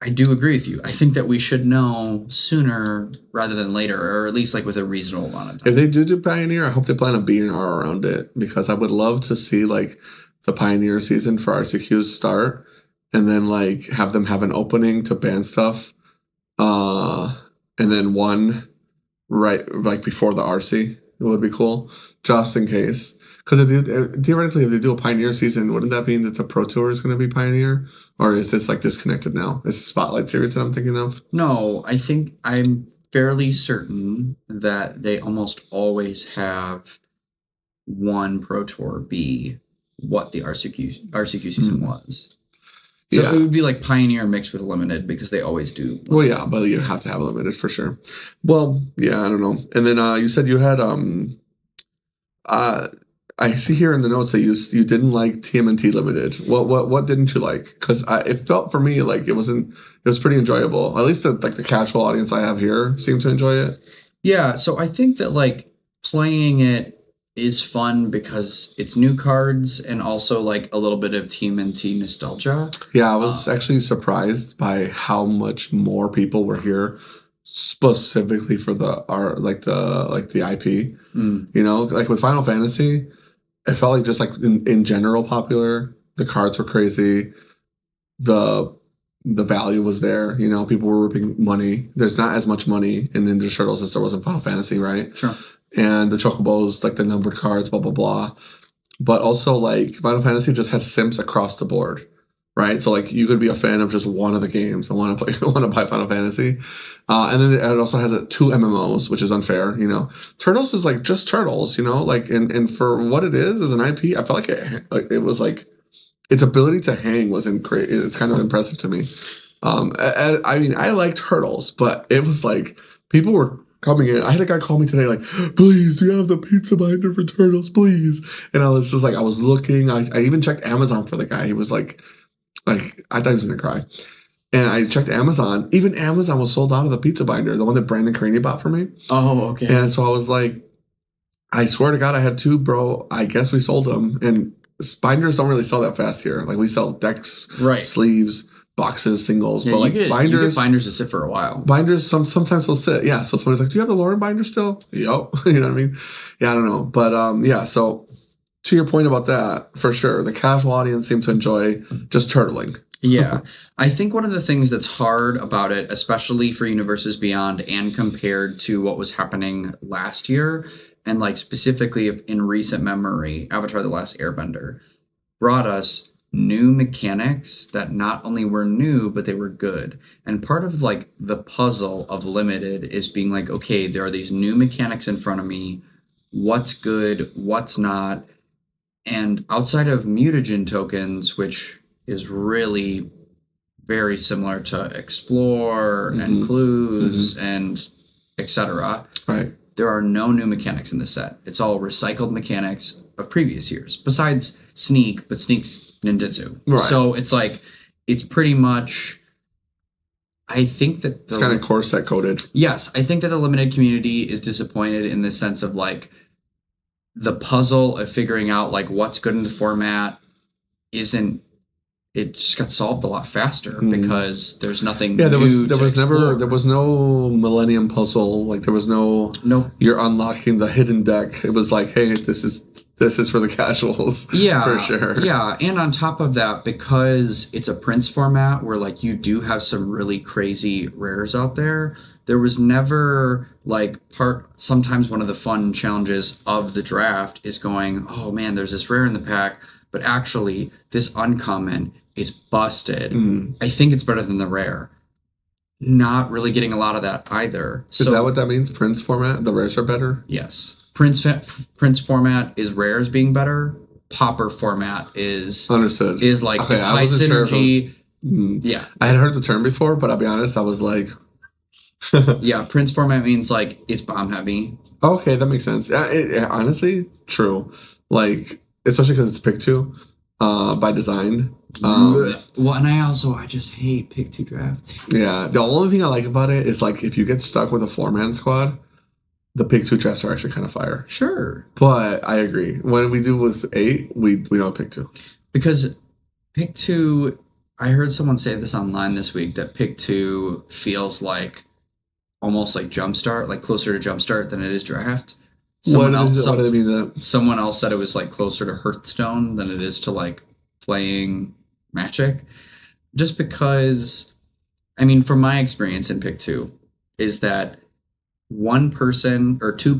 I do agree with you. I think that we should know sooner rather than later, or at least like with a reasonable amount of time. If they do Pioneer, I hope they plan a B&R around it, because I would love to see like the Pioneer season for RCQs start, and then like have them have an opening to ban stuff, and then one right like before the RC. It would be cool, just in case. Because theoretically, if they do a Pioneer season, wouldn't that mean that the Pro Tour is going to be Pioneer? Or is this like disconnected now? Is the Spotlight Series that I'm thinking of? No, I think I'm fairly certain that they almost always have one Pro Tour be what the RCQ season was. So it would be like Pioneer mixed with Limited, because they always do. Limited. Well, yeah, but you have to have Limited for sure. Well, yeah, I don't know. And then you said you had I see here in the notes that you didn't like TMNT Limited. What didn't you like? Because it felt for me like it was pretty enjoyable. At least the casual audience I have here seemed to enjoy it. Yeah, so I think that like playing it is fun because it's new cards and also like a little bit of TMNT nostalgia. Yeah, I was actually surprised by how much more people were here specifically for the IP. You know, like with Final Fantasy, it felt like just like in general popular, the cards were crazy. The value was there. You know, people were ripping money. There's not as much money in Ninja Turtles as there was in Final Fantasy, right? Sure. And the chocobos, like the numbered cards, blah, blah, blah. But also, like, Final Fantasy just had simps across the board, right? So, like, you could be a fan of just one of the games and want to buy Final Fantasy. And then it also has 2 MMOs, which is unfair, you know. Turtles is, like, just Turtles, you know? Like, and for what it is as an IP, I felt like it was, like, its ability to hang was it's kind of impressive to me. I mean, I like turtles, but it was like people were coming in. I had a guy call me today, like, please, do you have the pizza binder for turtles, please? And I was just like, I was looking. I even checked Amazon for the guy. He was like I thought he was gonna cry. And I checked Amazon. Even Amazon was sold out of the pizza binder, the one that Brandon Craney bought for me. Oh, okay. And so I was like, I swear to God, I had two, bro. I guess we sold them. And binders don't really sell that fast here. Like we sell decks, sleeves, boxes, singles. Yeah, but like binders, you get binders to sit for a while. Binders sometimes will sit. Yeah. So somebody's like, do you have the Lauren binder still? Yup. You know what I mean? Yeah, I don't know. But yeah, so to your point about that, for sure, the casual audience seemed to enjoy just turtling. Yeah. I think one of the things that's hard about it, especially for Universes Beyond and compared to what was happening last year, and like specifically in recent memory, Avatar: The Last Airbender brought us new mechanics that not only were new, but they were good. And part of like the puzzle of Limited is being like, okay, there are these new mechanics in front of me. What's good? What's not? And outside of mutagen tokens, which is really very similar to Explore and Clues and etc. Right. There are no new mechanics in this set. It's all recycled mechanics of previous years, besides Sneak, but Sneak's ninjutsu. Right. So it's like, it's pretty much, I think that it's kind of core set coded. Yes, I think that the Limited community is disappointed in the sense of like the puzzle of figuring out like what's good in the format isn't. It just got solved a lot faster because there's nothing. Yeah, there was no Millennium Puzzle. Like there was no. You're unlocking the hidden deck. It was like, hey, this is for the casuals. Yeah, for sure. Yeah, and on top of that, because it's a Prince format where like you do have some really crazy rares out there. There was never like sometimes one of the fun challenges of the draft is going, oh man, there's this rare in the pack, but actually this uncommon is busted. I think it's better than the rare. Not really getting a lot of that either. Is that what that means? Prince format? The rares are better? Yes. Prince format is rares being better. Popper format is understood. Is like it's high synergy. Yeah. I had heard the term before, but I'll be honest, I was like yeah, Prince format means like it's bomb heavy. Okay, that makes sense. Honestly, true. Like, especially because it's pick 2 by design. Well, and I just hate pick 2 draft. Yeah, the only thing I like about it is like if you get stuck with a 4-man squad, the pick 2 drafts are actually kind of fire. Sure, but I agree. When we do with 8, we don't pick 2 because pick 2. I heard someone say this online this week that pick 2 feels like almost like Jumpstart, like closer to Jumpstart than it is draft. Someone else said it was like closer to Hearthstone than it is to like playing Magic. Just because, I mean, from my experience in pick 2, is that one person or two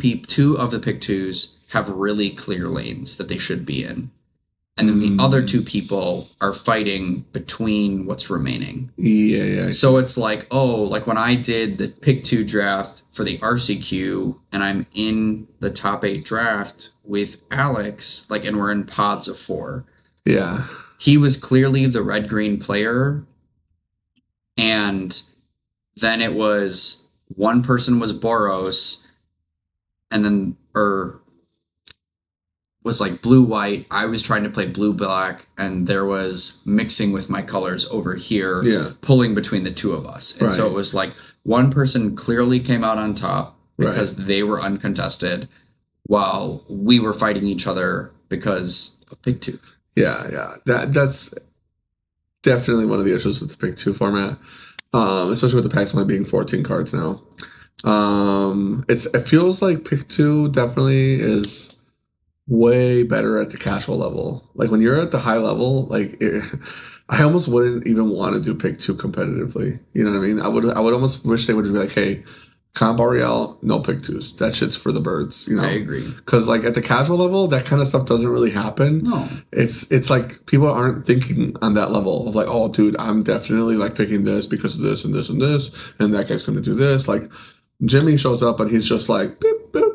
of the pick 2s have really clear lanes that they should be in. And then the other 2 people are fighting between what's remaining. Yeah. So it's like, oh, like when I did the pick 2 draft for the RCQ and I'm in the top 8 draft with Alex, like, and we're in pods of 4. Yeah. He was clearly the red-green player. And then it was one person was Boros and then, was like blue-white. I was trying to play blue-black, and there was mixing with my colors over here, pulling between the 2 of us. And so it was like one person clearly came out on top because they were uncontested, while we were fighting each other because of pick 2. Yeah. That's definitely one of the issues with the pick 2 format, especially with the packs only being 14 cards now. It feels like pick 2 definitely is way better at the casual level. Like when you're at the high level, like I almost wouldn't even want to do pick 2 competitively. You know what I mean? I would almost wish they would be like, hey, Comp Boreal, no pick 2s. That shit's for the birds. You know? I agree. Because like at the casual level, that kind of stuff doesn't really happen. No. It's like people aren't thinking on that level of like, oh, dude, I'm definitely like picking this because of this and this and this, and that guy's going to do this. Like Jimmy shows up and he's just like, boop, boop.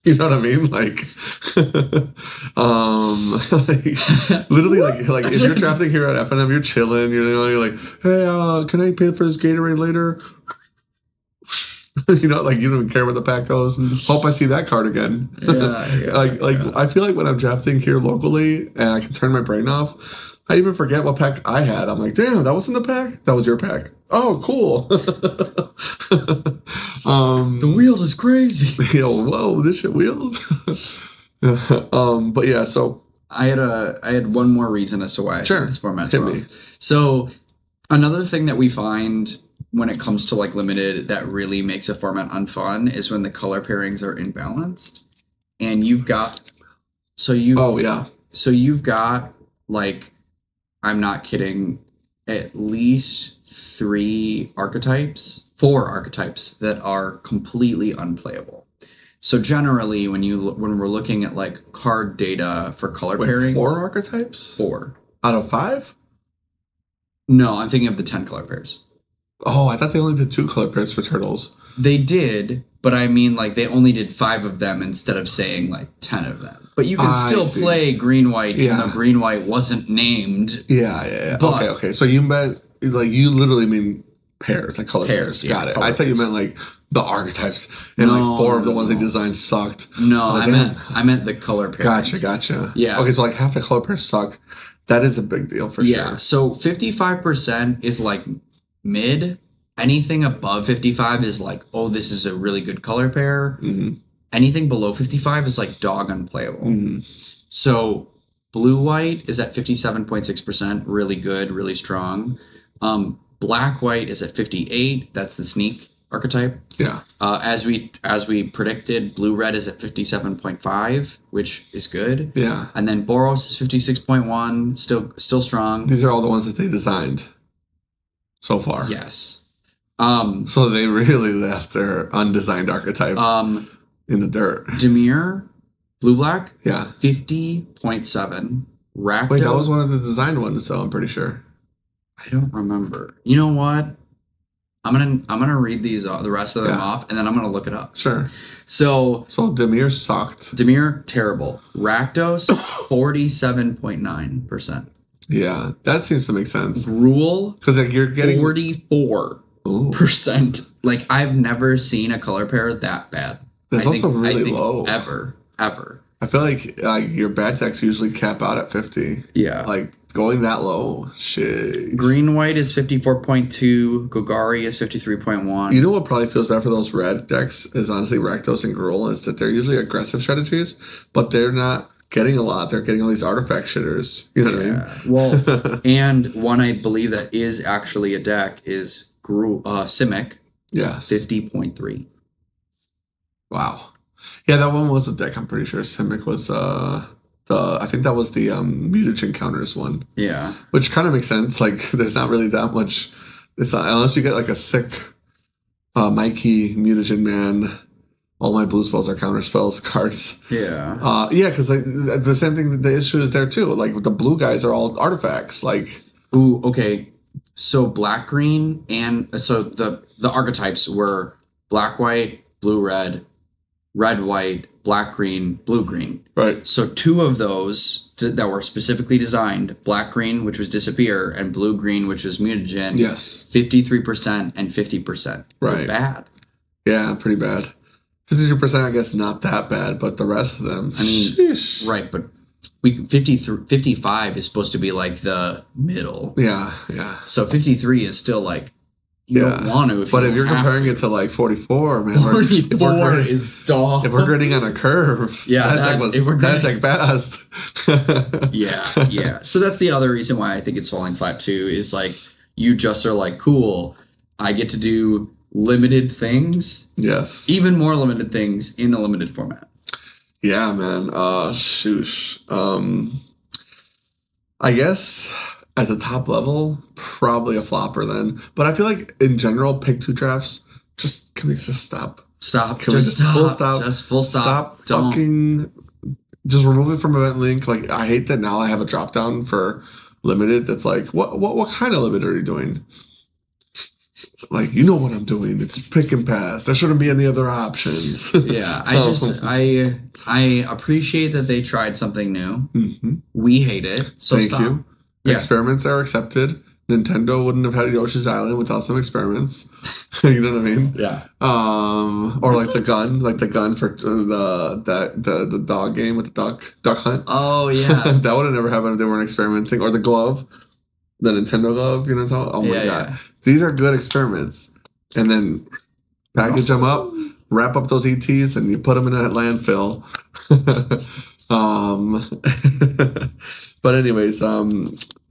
You know what I mean? Like, Literally, like if you're drafting here at FNM, you're chilling. You're like, hey, can I pay for this Gatorade later? You know, like you don't even care where the pack goes. Hope I see that card again. I feel like when I'm drafting here locally and I can turn my brain off, I even forget what pack I had. I'm like, damn, that was in the pack. That was your pack. Oh, cool. The wheel is crazy. Yo, whoa, this shit wheeled. But yeah, so I had one more reason as to why I think this format's hit wrong. me. So another thing that we find when it comes to like limited that really makes a format unfun is when the color pairings are imbalanced, and you've got like, I'm not kidding, at least 4 archetypes that are completely unplayable. So generally, when we're looking at like card data for color pairings, 4 archetypes? 4 out of 5? No, I'm thinking of the 10 color pairs. Oh, I thought they only did 2 color pairs for turtles. They did, but I mean, like, they only did 5 of them instead of saying like 10 of them. But you can still play green white, even though green white wasn't named. Yeah. But, okay. So you meant like you literally mean pairs, like color pairs. Got it. I thought you meant like the archetypes, and like 4 of the ones they designed sucked. No, I meant the color pairs. Gotcha. Yeah. Okay, so like half the color pairs suck. That is a big deal for sure. Yeah. So 55% is like mid. Anything above 55 is like, oh, this is a really good color pair. Mm-hmm. Anything below 55 is like dog unplayable. Mm-hmm. So blue white is at 57.6%, really good, really strong. Black white is at 58. That's the sneak archetype. Yeah. As we predicted, blue red is at 57.5, which is good. Yeah. And then Boros is 56.1, still strong. These are all the ones that they designed so far. Yes. So they really left their undesigned archetypes in the dirt. Dimir, blue black, 50.7. 50.7. Wait, that was one of the designed ones, though. I'm pretty sure. I don't remember. You know what? I'm gonna read these the rest of them off, and then I'm gonna look it up. Sure. So Dimir sucked. Dimir, terrible. Rakdos, 47.9%. Yeah, that seems to make sense. Gruul, because like you're getting 44%. Like, I've never seen a color pair that bad. That's also really low. Ever. I feel like your bad decks usually cap out at 50. Yeah. Like going that low, shit. Green white is 54.2. Gogari is 53.1. You know what probably feels bad for those red decks is honestly Rakdos and Gruul, is that they're usually aggressive strategies, but they're not getting a lot. They're getting all these artifact shitters. You know what I mean? Well, and one I believe that is actually a deck is Simic. Yes. 50.3. Wow. Yeah, that one was a deck. I'm pretty sure Simic was I think that was the mutagen counters one. Yeah. Which kind of makes sense. Like there's not really that much. It's not, unless you get like a sick Mikey mutagen man. All my blue spells are counter spells cards. Yeah. Because the same thing. The issue is there too. Like the blue guys are all artifacts. Like, ooh, okay. So black green and so the archetypes were black white, blue red, red white, black green, blue green. Right. So 2 of those that were specifically designed, black green, which was disappear, and blue green, which was mutagen. Yes. 53% and 50%. Right. Bad. Yeah, pretty bad. 52%, I guess, not that bad, but the rest of them, I mean, sheesh. Right, but 55 is supposed to be like the middle. Yeah. So 53 is still like, you don't want to. But if you're comparing it to like 44, man, 44 is dog. If we're grading on a curve, that deck passed. Yeah. So that's the other reason why I think it's falling flat too, is like you just are like, cool, I get to do limited things. Yes. Even more limited things in the limited format. Yeah, man. Shoosh. I guess at the top level, probably a flopper then. But I feel like in general, pick 2 drafts. Can we just stop? Stop. Can we just full stop? Just full stop. Stop fucking. Just remove it from event link. Like, I hate that now I have a drop down for limited. That's like, what kind of limited are you doing? Like, you know what I'm doing. It's pick and pass. There shouldn't be any other options. Yeah, I appreciate that they tried something new. Mm-hmm. We hate it. So Thank stop. you. Yeah. Experiments are accepted. Nintendo wouldn't have had Yoshi's Island without some experiments. You know what I mean? Yeah. Or like the gun for the dog game with the duck hunt. Oh yeah. That would have never happened if they weren't experimenting. Or the glove, the Nintendo glove. You know what I'm talking? Oh my god, Yeah. these are good experiments. And then package them up, wrap up those ETs, and you put them in a landfill. But anyways,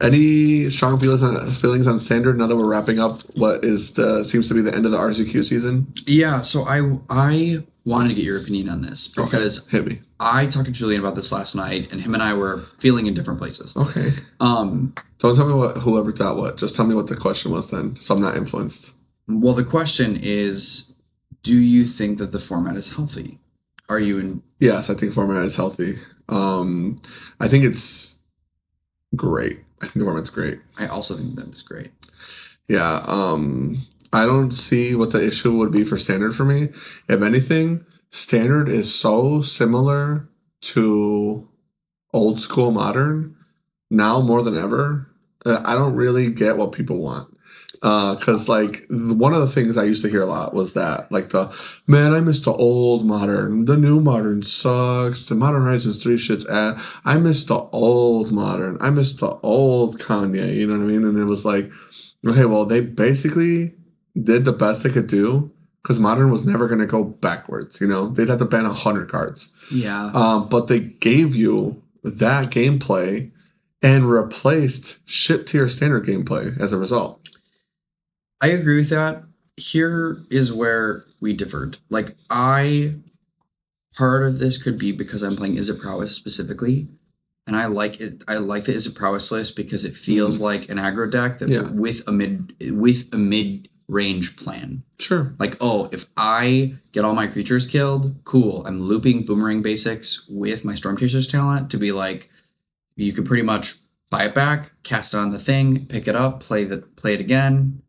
any strong feelings on standard now that we're wrapping up what seems to be the end of the RCQ season? Yeah, so I wanted to get your opinion on this because hit me. I talked to Julian about this last night, and him and I were feeling in different places. Okay. Don't tell me whoever thought what. Just tell me what the question was then, so I'm not influenced. Well, the question is, do you think that the format is healthy? Are you in? Yes, I think format is healthy. I think it's great. I think the format's great. I also think that it's great. Yeah. I don't see what the issue would be for standard for me. If anything, standard is so similar to old school modern now more than ever. I don't really get what people want. Because like one of the things I used to hear a lot was that like I miss the old modern, the new modern sucks, the Modern Horizons 3 shit's I miss the old modern, I miss the old Kanye, you know what I mean? And it was like, okay, well they basically did the best they could do because modern was never going to go backwards, you know? They'd have to ban 100 cards. Yeah. But they gave you that gameplay and replaced shit tier standard gameplay as a result. I agree with that. Here is where we differed. Like, part of this could be because I'm playing Is It Prowess specifically, and I like it. I like the Is It Prowess list because it feels like an aggro deck that with a mid range plan. Sure. Like, oh, if I get all my creatures killed, cool. I'm looping Boomerang Basics with my Storm Chaser's talent to be like, you could pretty much buy it back, cast it on the thing, pick it up, play it again.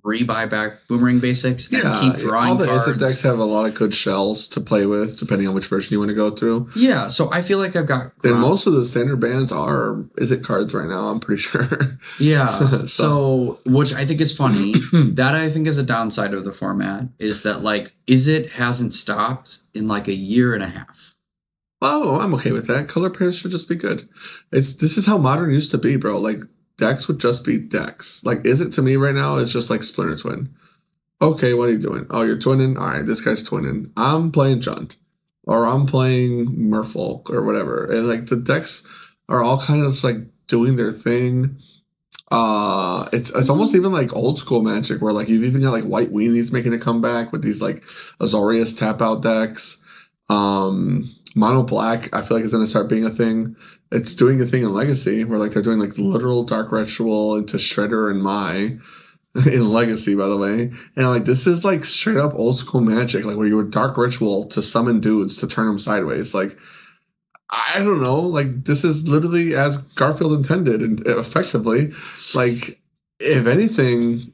Rebuy back Boomerang Basics and keep drawing all the cards. Izzet decks have a lot of good shells to play with, depending on which version you want to go through. Yeah, so I feel like I've got... And most of the standard bans are Izzet cards right now, I'm pretty sure. Yeah, so which I think is funny. That I think is a downside of the format, is that like Izzet hasn't stopped in like a year and a half. Oh, I'm okay with that. Color pairs should just be good. This is how modern used to be, bro. Like, decks would just be decks. Like, Izzet to me right now is just like Splinter Twin. Okay, what are you doing? Oh, you're twinning? All right, this guy's twinning. I'm playing Jund. Or I'm playing Merfolk or whatever. And like the decks are all kind of just like doing their thing. It's almost even like old school Magic where like you've even got like White Weenies making a comeback with these like Azorius tap out decks. Mono Black, I feel like is going to start being a thing. It's doing a thing in Legacy where like they're doing like literal Dark Ritual into Shredder and Mai in Legacy, by the way. And like this is like straight up old school Magic, like where you would Dark Ritual to summon dudes to turn them sideways. Like I don't know, like this is literally as Garfield intended, and effectively, like if anything,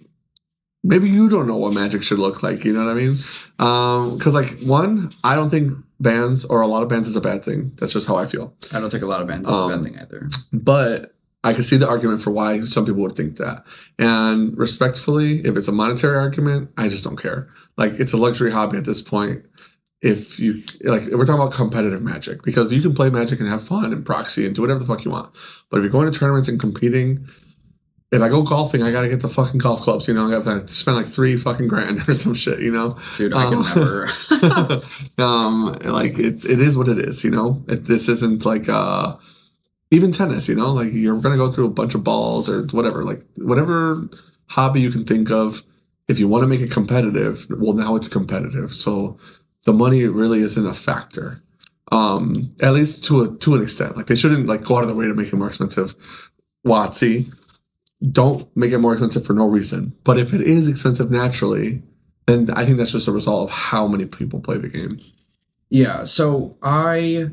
maybe you don't know what Magic should look like. You know what I mean? Because like one, I don't think bans or a lot of bans is a bad thing. That's just how I feel. I don't think a lot of bans is a bad thing either. But I can see the argument for why some people would think that. And respectfully, if it's a monetary argument, I just don't care. Like it's a luxury hobby at this point. If you like, we're talking about competitive Magic because you can play Magic and have fun and proxy and do whatever the fuck you want. But if you're going to tournaments and competing, if I go golfing, I gotta get the fucking golf clubs. You know, I gotta spend like $3 grand or some shit. You know, dude, I can never. Like it is what it is. You know, this isn't like even tennis. You know, like you're gonna go through a bunch of balls or whatever. Like whatever hobby you can think of. If you want to make it competitive, well, now it's competitive. So the money really isn't a factor. At least to an extent. Like they shouldn't like go out of their way to make it more expensive. WotC. Don't make it more expensive for no reason. But if it is expensive naturally, then I think that's just a result of how many people play the game. Yeah, so my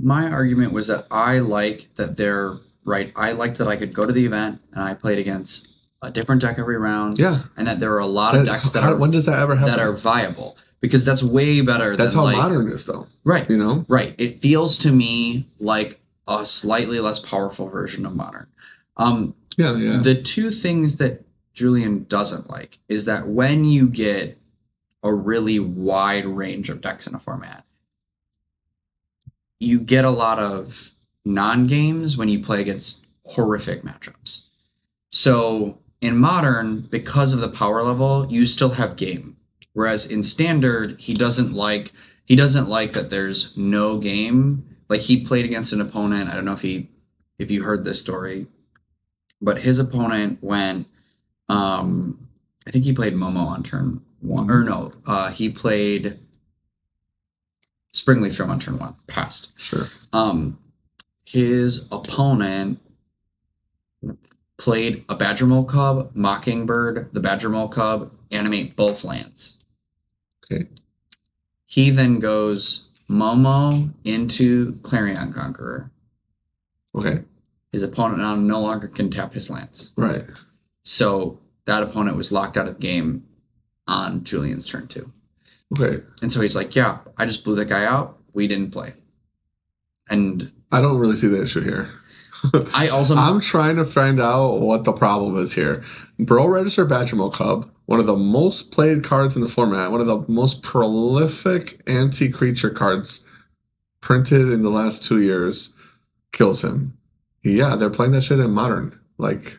argument was that I like that they're right. I like that I could go to the event and I played against a different deck every round. Yeah. And that there are a lot of decks that when does that ever happen? That are viable. Because that's way better that's than how like, modern is though. Right. You know? Right. It feels to me like a slightly less powerful version of Modern. Um, Yeah. The two things that Julian doesn't like is that when you get a really wide range of decks in a format, you get a lot of non-games when you play against horrific matchups. So in Modern, because of the power level, you still have game. Whereas in Standard, he doesn't like that there's no game. Like he played against an opponent. I don't know if you heard this story, but his opponent went. I think he played Momo on turn one, or no, he played Springleaf Drum on turn one. Passed. Sure. His opponent played a Badgermole Cub, Mockingbird, the Badgermole Cub, animate both lands. Okay. He then goes Momo into Clarion Conqueror. Okay. His opponent now no longer can tap his lands. Right. So that opponent was locked out of the game on Julian's turn 2. Okay. And so he's like, yeah, I just blew that guy out. We didn't play. And I don't really see the issue here. I'm trying to find out what the problem is here. Bro Register Badgermole Cub, one of the most played cards in the format, one of the most prolific anti-creature cards printed in the last 2 years, kills him. Yeah, they're playing that shit in Modern. Like,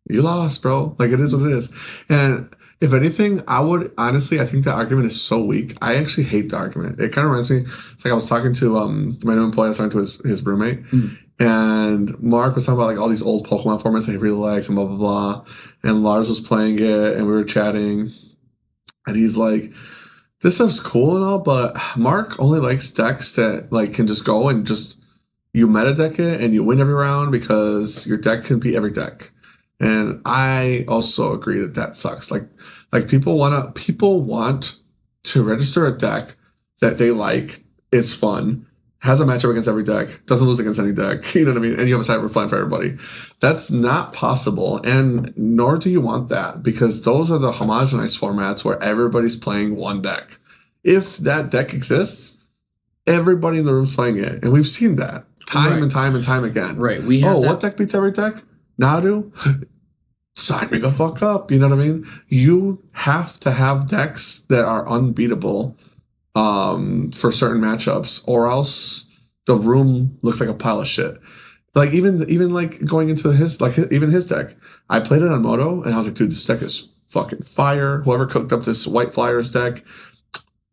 you lost, bro. Like, it is what it is. And if anything, I think the argument is so weak. I actually hate the argument. It kind of reminds me, it's like I was talking to my new employee, I was talking to his roommate, and Mark was talking about like all these old Pokemon formats that he really likes and blah, blah, blah. And Lars was playing it and we were chatting, and he's like, this stuff's cool and all, but Mark only likes decks that like can just go and just, you meta deck it and you win every round because your deck can beat every deck. And I also agree that sucks. Like people want to register a deck that they like. It's fun, has a matchup against every deck, doesn't lose against any deck. You know what I mean? And you have a cyber plan for everybody. That's not possible, and nor do you want that, because those are the homogenized formats where everybody's playing one deck. If that deck exists, everybody in the room's playing it, and we've seen that time and time and time again. Right. What deck beats every deck? Nadu? Sign me the fuck up. You know what I mean? You have to have decks that are unbeatable for certain matchups, or else the room looks like a pile of shit. Like even like going into his deck, I played it on Moto and I was like, dude, this deck is fucking fire. Whoever cooked up this White Flyers deck,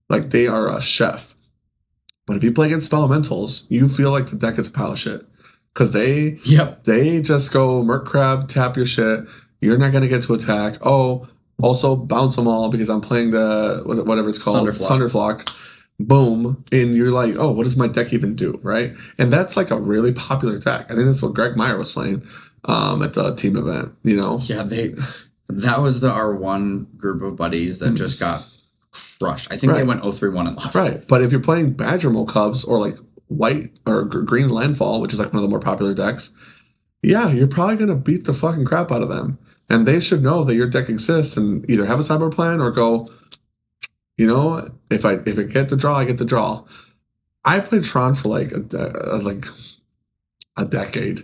like they are a chef. But if you play against Elementals, you feel like the deck is a pile of shit. Because they just go Merc Crab, tap your shit. You're not going to get to attack. Oh, also bounce them all because I'm playing the, whatever it's called, Sunderflock. Boom. And you're like, oh, what does my deck even do, right? And that's like a really popular deck. I think that's what Greg Meyer was playing at the team event, you know? Yeah, that was the R1 group of buddies that just got crushed. I think they went 0-3-1 and lost. Right. But if you're playing Badgermole Cubs or like white or green Landfall, which is like one of the more popular decks, yeah, you're probably going to beat the fucking crap out of them. And they should know that your deck exists and either have a cyber plan or go, you know, if I get the draw, I get the draw. I played Tron for like a decade.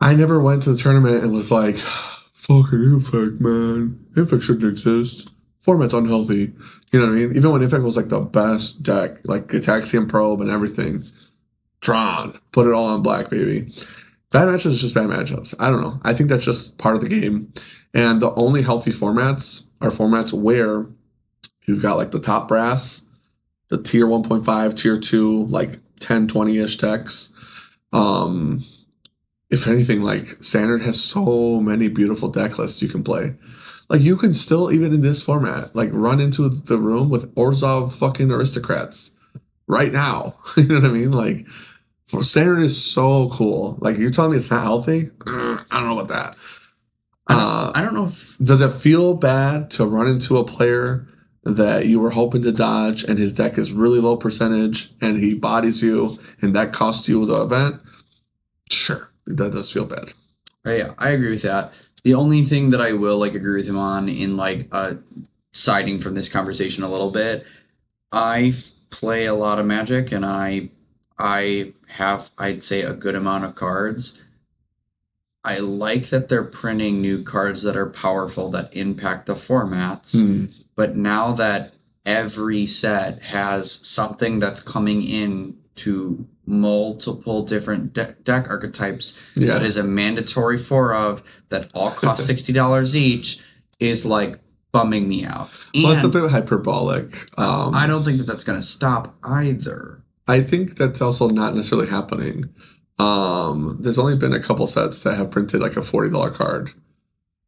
I never went to the tournament and was like, fucking Infect, man. Infect shouldn't exist. Format's unhealthy. You know what I mean? Even when Infect was like the best deck, like Gataxian Probe and everything. Tron. Put it all on black, baby. Bad matchups is just bad matchups. I don't know. I think that's just part of the game. And the only healthy formats are formats where you've got like the top brass, the tier 1.5, tier 2, like 10, 20-ish decks. If anything, like Standard has so many beautiful deck lists you can play. Like you can still, even in this format, like run into the room with Orzhov fucking Aristocrats right now. You know what I mean? Like, Standard is so cool. Like, you're telling me it's not healthy? I don't know about that. I don't know if... Does it feel bad to run into a player that you were hoping to dodge and his deck is really low percentage and he bodies you and that costs you the event? Sure, that does feel bad. Yeah, I agree with that. The only thing that I will like agree with him on in like siding from this conversation a little bit, I play a lot of Magic and I I'd say, a good amount of cards. I like that they're printing new cards that are powerful that impact the formats. But now that every set has something that's coming in to multiple different deck archetypes that is a mandatory 4 of that all cost $60 each is like bumming me out. Well, it's a bit hyperbolic. I don't think that that's going to stop either. I think that's also not necessarily happening. There's only been a couple sets that have printed like a $40 card.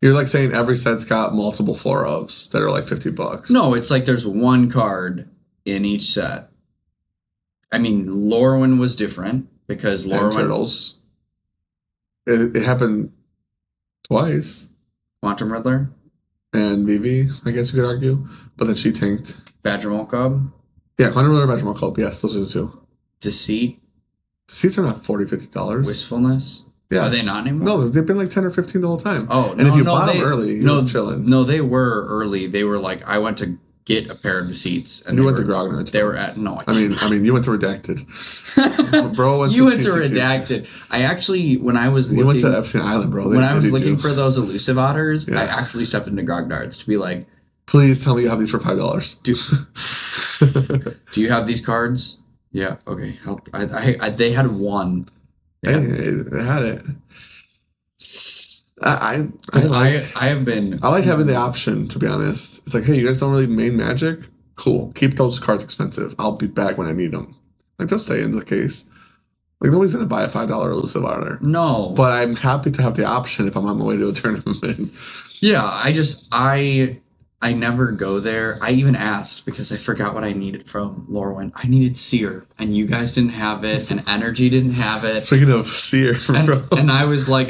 You're like saying every set's got multiple 4 ofs that are like $50. No, it's like there's one card in each set. I mean, Lorwyn was different because Lorwyn... Turtles. It happened twice. Quantum Riddler. And Vivi, I guess you could argue. But then she tanked. Badgermole Cub. Yeah, Quantum Riddler and Badgermole Cub. Yes, those are the two. Deceit. Deceits are not $40, $50. Wistfulness. Yeah. Are they not anymore? No, they've been like 10 or 15 the whole time. Oh, and if you bought them early, you're chilling. No, they were early. They were like, I went to get a pair of Deceits. And you went to Grognard. They were at... No, I mean, you went to Redacted. Bro went you to went to Redacted. I actually, when I was looking... You went to Epstein Island, bro. When I was looking for those elusive otters, I actually stepped into Grognard's to be like... Please tell me you have these for $5. Do you have these cards? Yeah, okay. They had one. Yeah. Hey, they had it. I have been... I like having the option, to be honest. It's like, hey, you guys don't really main Magic? Cool. Keep those cards expensive. I'll be back when I need them. Like, they'll stay in the case. Like, nobody's going to buy a $5 elusive otter. No. But I'm happy to have the option if I'm on my way to a tournament. Yeah, I never go there. I even asked because I forgot what I needed from Lorwyn. I needed Seer, and you guys didn't have it, and Energy didn't have it. Speaking of Seer, bro. And I was like,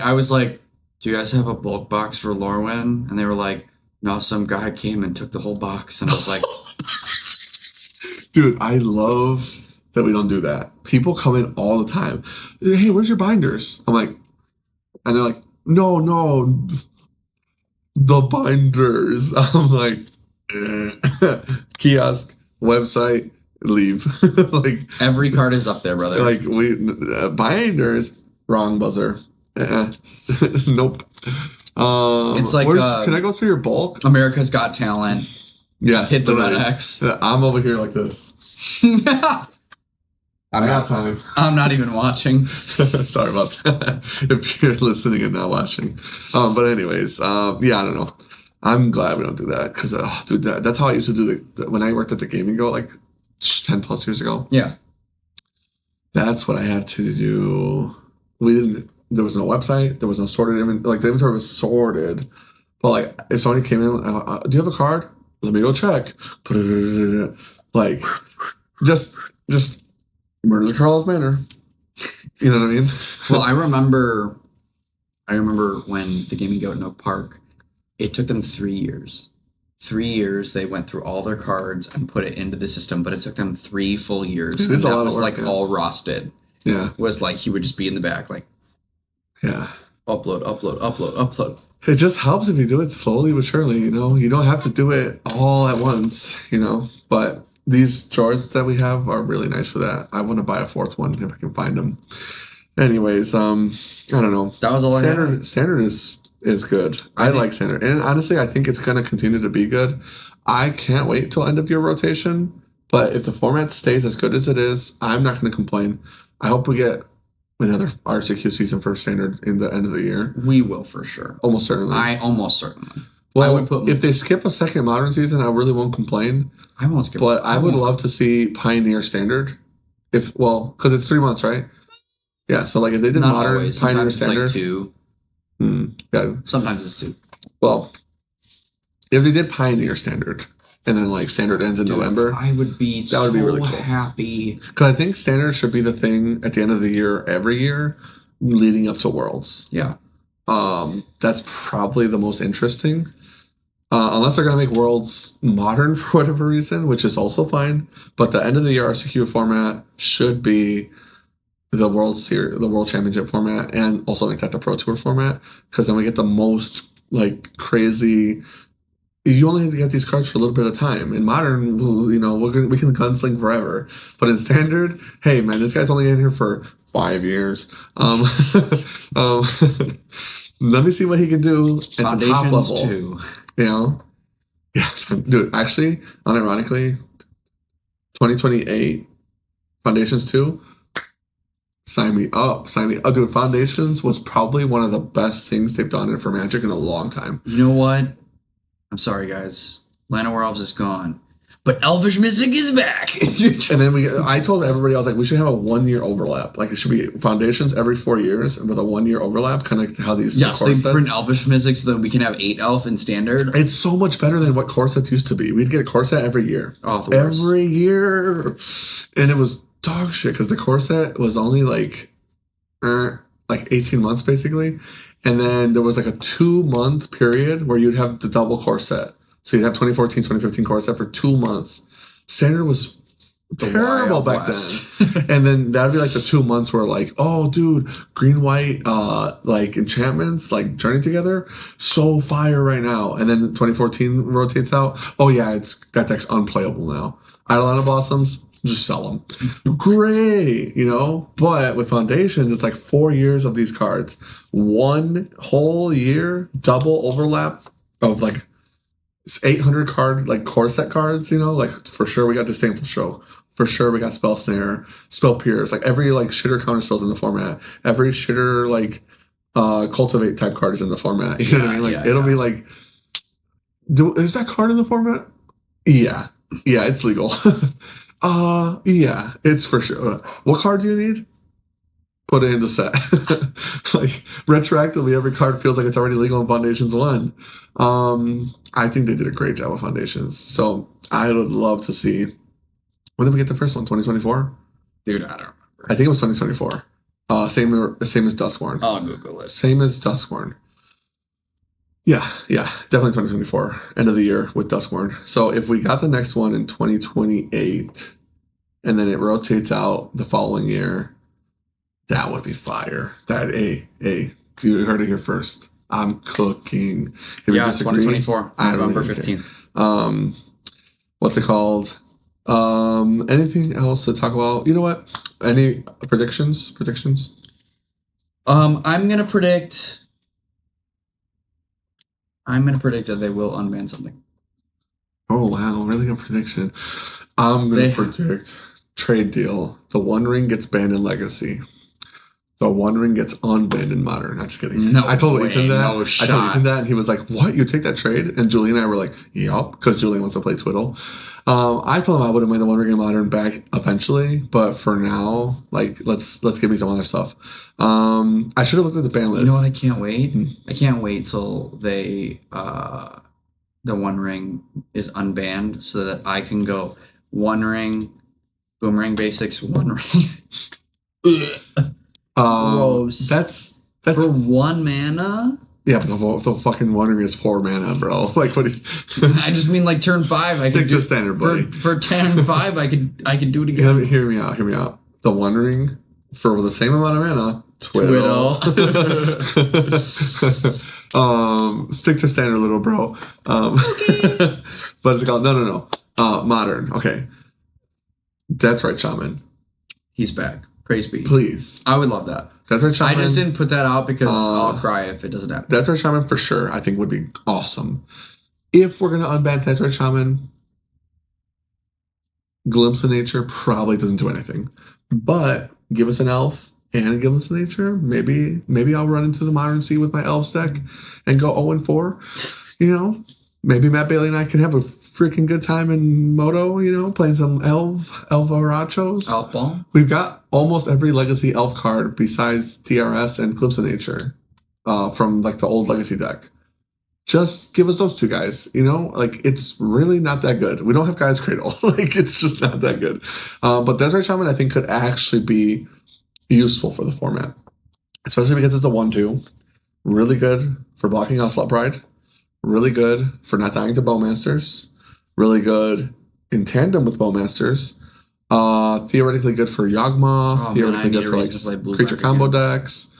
do you guys have a bulk box for Lorwyn? And they were like, no, some guy came and took the whole box. And I was like... Dude, I love that we don't do that. People come in all the time. Hey, where's your binders? I'm like... And they're like, no... The binders. I'm like, kiosk, website, leave. Like every card is up there, brother. Like binders, wrong buzzer. Nope. It's like can I go through your bulk? America's Got Talent. Yes. Hit the red X. I'm over here like this. I got time. I'm not even watching. Sorry about that. If you're listening and not watching. But anyways, I don't know. I'm glad we don't do that because, dude, that's how I used to do when I worked at the Gaming Go like 10 plus years ago. Yeah. That's what I had to do. There was no website. There was no sorted inventory. Like the inventory was sorted. But like if somebody came in, do you have a card? Let me go check. Like just Murder Carlos Manor. You know what I mean? Well, I remember when the Gaming Goat in Oak Park, it took them 3 years. 3 years they went through all their cards and put it into the system, but it took them 3 full years. It is and a lot that was of work, like all Ross did. Yeah. Was like he would just be in the back, like upload. It just helps if you do it slowly but surely, you know. You don't have to do it all at once, you know. But these drawers that we have are really nice for that. I want to buy a 4th one if I can find them. Anyways, I don't know. That was all I had. Standard is good. I like Standard. And honestly, I think it's going to continue to be good. I can't wait till end of year rotation. But if the format stays as good as it is, I'm not going to complain. I hope we get another RCQ season for Standard in the end of the year. We will for sure. Almost certainly. Almost certainly. Well, if they skip a second Modern season, I really won't complain. I won't skip. But I would love to see Pioneer Standard. Because it's 3 months, right? Yeah, so like if they did Not Modern, always. Pioneer Sometimes Standard. it's like 2. Yeah. Sometimes it's 2. Well, if they did Pioneer Standard and then like Standard ends in November, I would be really cool. Happy. Because I think Standard should be the thing at the end of the year every year leading up to Worlds. Yeah. That's probably the most interesting. Unless they're going to make Worlds modern for whatever reason, which is also fine. But the end of the year RCQ format should be the World Series, the World Championship format, and also make that the Pro Tour format, because then we get the most like crazy you only have to get these cards for a little bit of time. In modern, we can gunsling forever. But in standard, hey man, this guy's only in here for 5 years. Um, let me see what he can do at the top Foundations level. too. You know, yeah, dude. Actually, unironically, 2028 Foundations 2. Sign me up. Sign me up. Dude, Foundations was probably one of the best things they've done for Magic in a long time. You know what? I'm sorry, guys. Land of Werewolves is gone. But Elvish Mystic is back. And then I told everybody, I was like, we should have a 1-year overlap. Like, it should be Foundations every 4 years with a 1-year overlap, kind of like how these yes, core they sets. print Elvish Mystic so that we can have 8 Elf in Standard. It's so much better than what core sets used to be. We'd get a core set every year. Oh, the worst. Every year. And it was dog shit because the core set was only like 18 months basically. And then there was like a 2-month period where you'd have the double core set. So you'd have 2014, 2015 core set for 2 months. Standard was terrible back then. And then that'd be like the 2 months where like, oh dude, green white like enchantments like journey together, so fire right now. And then 2014 rotates out. Oh yeah, that deck's unplayable now. Eidolon Blossoms, just sell them. Great, But with Foundations, it's like 4 years of these cards. 1 whole year, double overlap of like 800 card like core set cards. Like for sure we got Disdainful Stroke. For sure we got Spell Snare, Spell Pierce. Like every like shitter counter spells in the format. Every shitter like cultivate type card is in the format. You know what I mean? Like it'll be like, is that card in the format? Yeah, it's legal. Yeah, it's for sure. What card do you need? Put it in the set. Like retroactively, every card feels like it's already legal in Foundations 1. I think they did a great job with Foundations. So I would love to see. When did we get the first one? 2024? Dude, I don't remember. I think it was 2024. Same as Duskworn. I'll Google it. Same as Duskworn. Yeah, definitely 2024. End of the year with Duskworn. So if we got the next one in 2028, and then it rotates out the following year, that would be fire. You heard it here first. I'm cooking. Yeah, it's 2024, November 15th. What's it called? Anything else to talk about? You know what? Any predictions? I'm gonna predict that they will unban something. Oh wow, really good prediction. I'm gonna predict trade deal. The One Ring gets banned in Legacy. The One Ring gets unbanned in Modern. I'm just kidding. No, I told Ethan that. No shot. I told Ethan that, and he was like, "What? You take that trade?" And Julian and I were like, "Yup," because Julian wants to play Twiddle. I told him I wouldn't mind the One Ring in Modern back eventually, but for now, like, let's give me some other stuff. I should have looked at the ban list. You know what? I can't wait. I can't wait till the One Ring is unbanned so that I can go One Ring, Boomerang Basics, One Ring. Gross. That's for 1 mana. Yeah, but the fucking One Ring is 4 mana, bro. Like, what do you? I just mean like turn 5. I could do standard, buddy. For turn 5. I could do it again. Hear me out. The One Ring for the same amount of mana. Twiddle. Stick to standard, little bro. Okay. But it's called no. Modern. Okay. Deathrite Shaman. He's back. Praise be. Please. I would love that. Deathrite Shaman. I just didn't put that out because I'll cry if it doesn't happen. Deathrite Shaman for sure, I think would be awesome. If we're gonna unban Deathrite Shaman, Glimpse of Nature probably doesn't do anything. But give us an elf and Glimpse of Nature. Maybe I'll run into the Modern Sea with my elves deck and go 0-4. Maybe Matt Bailey and I can have a freaking good time in Moto, playing some Elvarachos. Elf ball. We've got almost every Legacy elf card besides DRS and Glimpse of Nature from like the old Legacy deck. Just give us those 2 guys, like it's really not that good. We don't have Gaia's Cradle. Like it's just not that good. But Deathrite Shaman I think could actually be useful for the format, especially because it's a 1/2. Really good for blocking Onslaught Pride. Really good for not dying to Bowmasters. Really good in tandem with Bowmasters. Theoretically good for Yawgmoth. Theoretically good for like creature combo decks.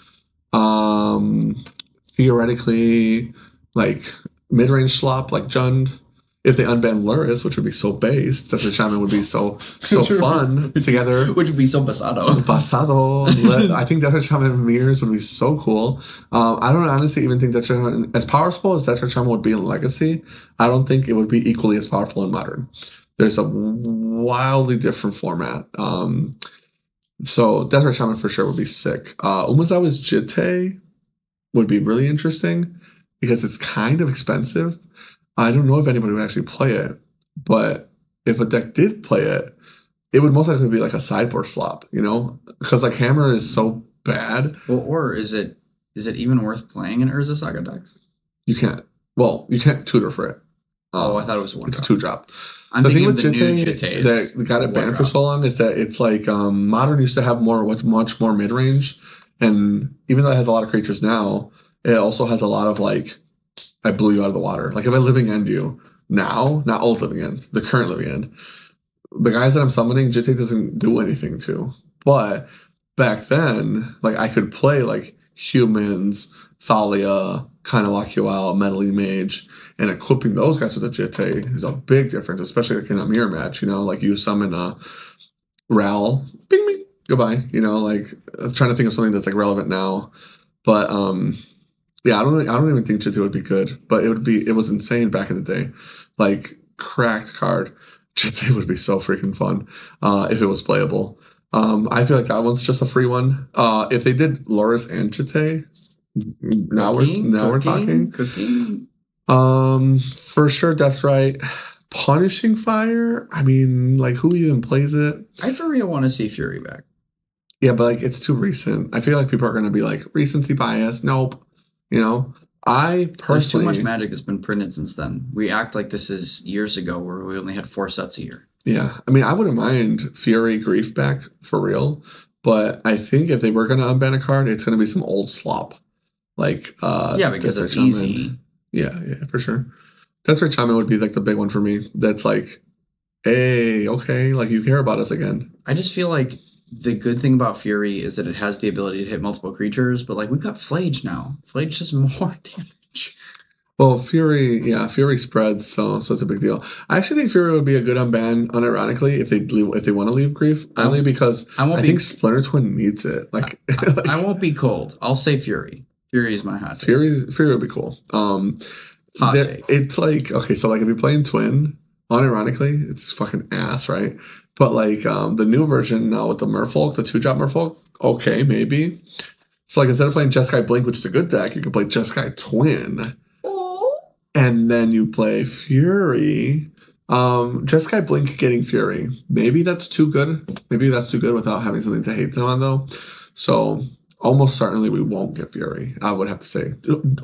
Theoretically, like mid-range slop like Jund. If they unban Luris, which would be so based, that the shaman would be so fun together. Which would be so basado. I think Death Shaman mirrors would be so cool. I don't honestly even think that Shaman, as powerful as Death Shaman would be in Legacy, I don't think it would be equally as powerful in Modern. There's a wildly different format. So Death Shaman for sure would be sick. Umazawa's Jitte would be really interesting because it's kind of expensive. I don't know if anybody would actually play it, but if a deck did play it, it would most likely be like a sideboard slop, you know? Because like Hammer is so bad. Well, or is it even worth playing in Urza Saga decks? You can't. Well, you can't tutor for it. I thought it was one. It's a 2-drop. I'm the thinking thing of with the new Jitte Jittes that got it banned for so long is that it's like Modern used to have much more mid range, and even though it has a lot of creatures now, it also has a lot of like, I blew you out of the water. Like if I living end you now, not old living end, the current living end, the guys that I'm summoning, Jitte doesn't do anything to. But back then, like I could play like humans, Thalia, kind of lock you out, Medley Mage, and equipping those guys with a Jitte is a big difference, especially like in a mirror match. You know, like you summon a Ral, bing bing, goodbye. You know, like I was trying to think of something that's like relevant now, but yeah, I don't even think Jitte would be good, but it was insane back in the day. Like cracked card. Jitte would be so freaking fun if it was playable. I feel like that one's just a free one. If they did Loris and Jitte, now we're talking. Cooking. For sure, Deathrite. Punishing Fire. I mean, like who even plays it? I for real want to see Fury back. Yeah, but like it's too recent. I feel like people are going to be like recency bias. Nope. You know, I personally... There's too much Magic that's been printed since then. We act like this is years ago where we only had 4 sets a year. Yeah. I mean, I wouldn't mind Fury Grief back for real, but I think if they were going to unban a card, it's going to be some old slop. Like... yeah, because it's easy. Yeah, for sure. Deathrite Shaman would be like the big one for me. That's like, hey, okay, like you care about us again. I just feel like the good thing about Fury is that it has the ability to hit multiple creatures, but like we've got Flage now. Flage does more damage. Well, Fury spreads, so it's a big deal. I actually think Fury would be a good unban, unironically, if they want to leave Grief. Only because I think Splinter Twin needs it. Like, I won't be cold. I'll say Fury. Fury is my hot take. Fury would be cool. Hot take. It's like, okay, so like if you're playing Twin, unironically, it's fucking ass, right? But like the new version now with the Merfolk, the 2-drop Merfolk, okay, maybe. So like instead of playing Jeskai Blink, which is a good deck, you can play Jeskai Twin. And then you play Fury. Jeskai Blink getting Fury. Maybe that's too good. Maybe that's too good without having something to hate them on though. So almost certainly we won't get Fury, I would have to say.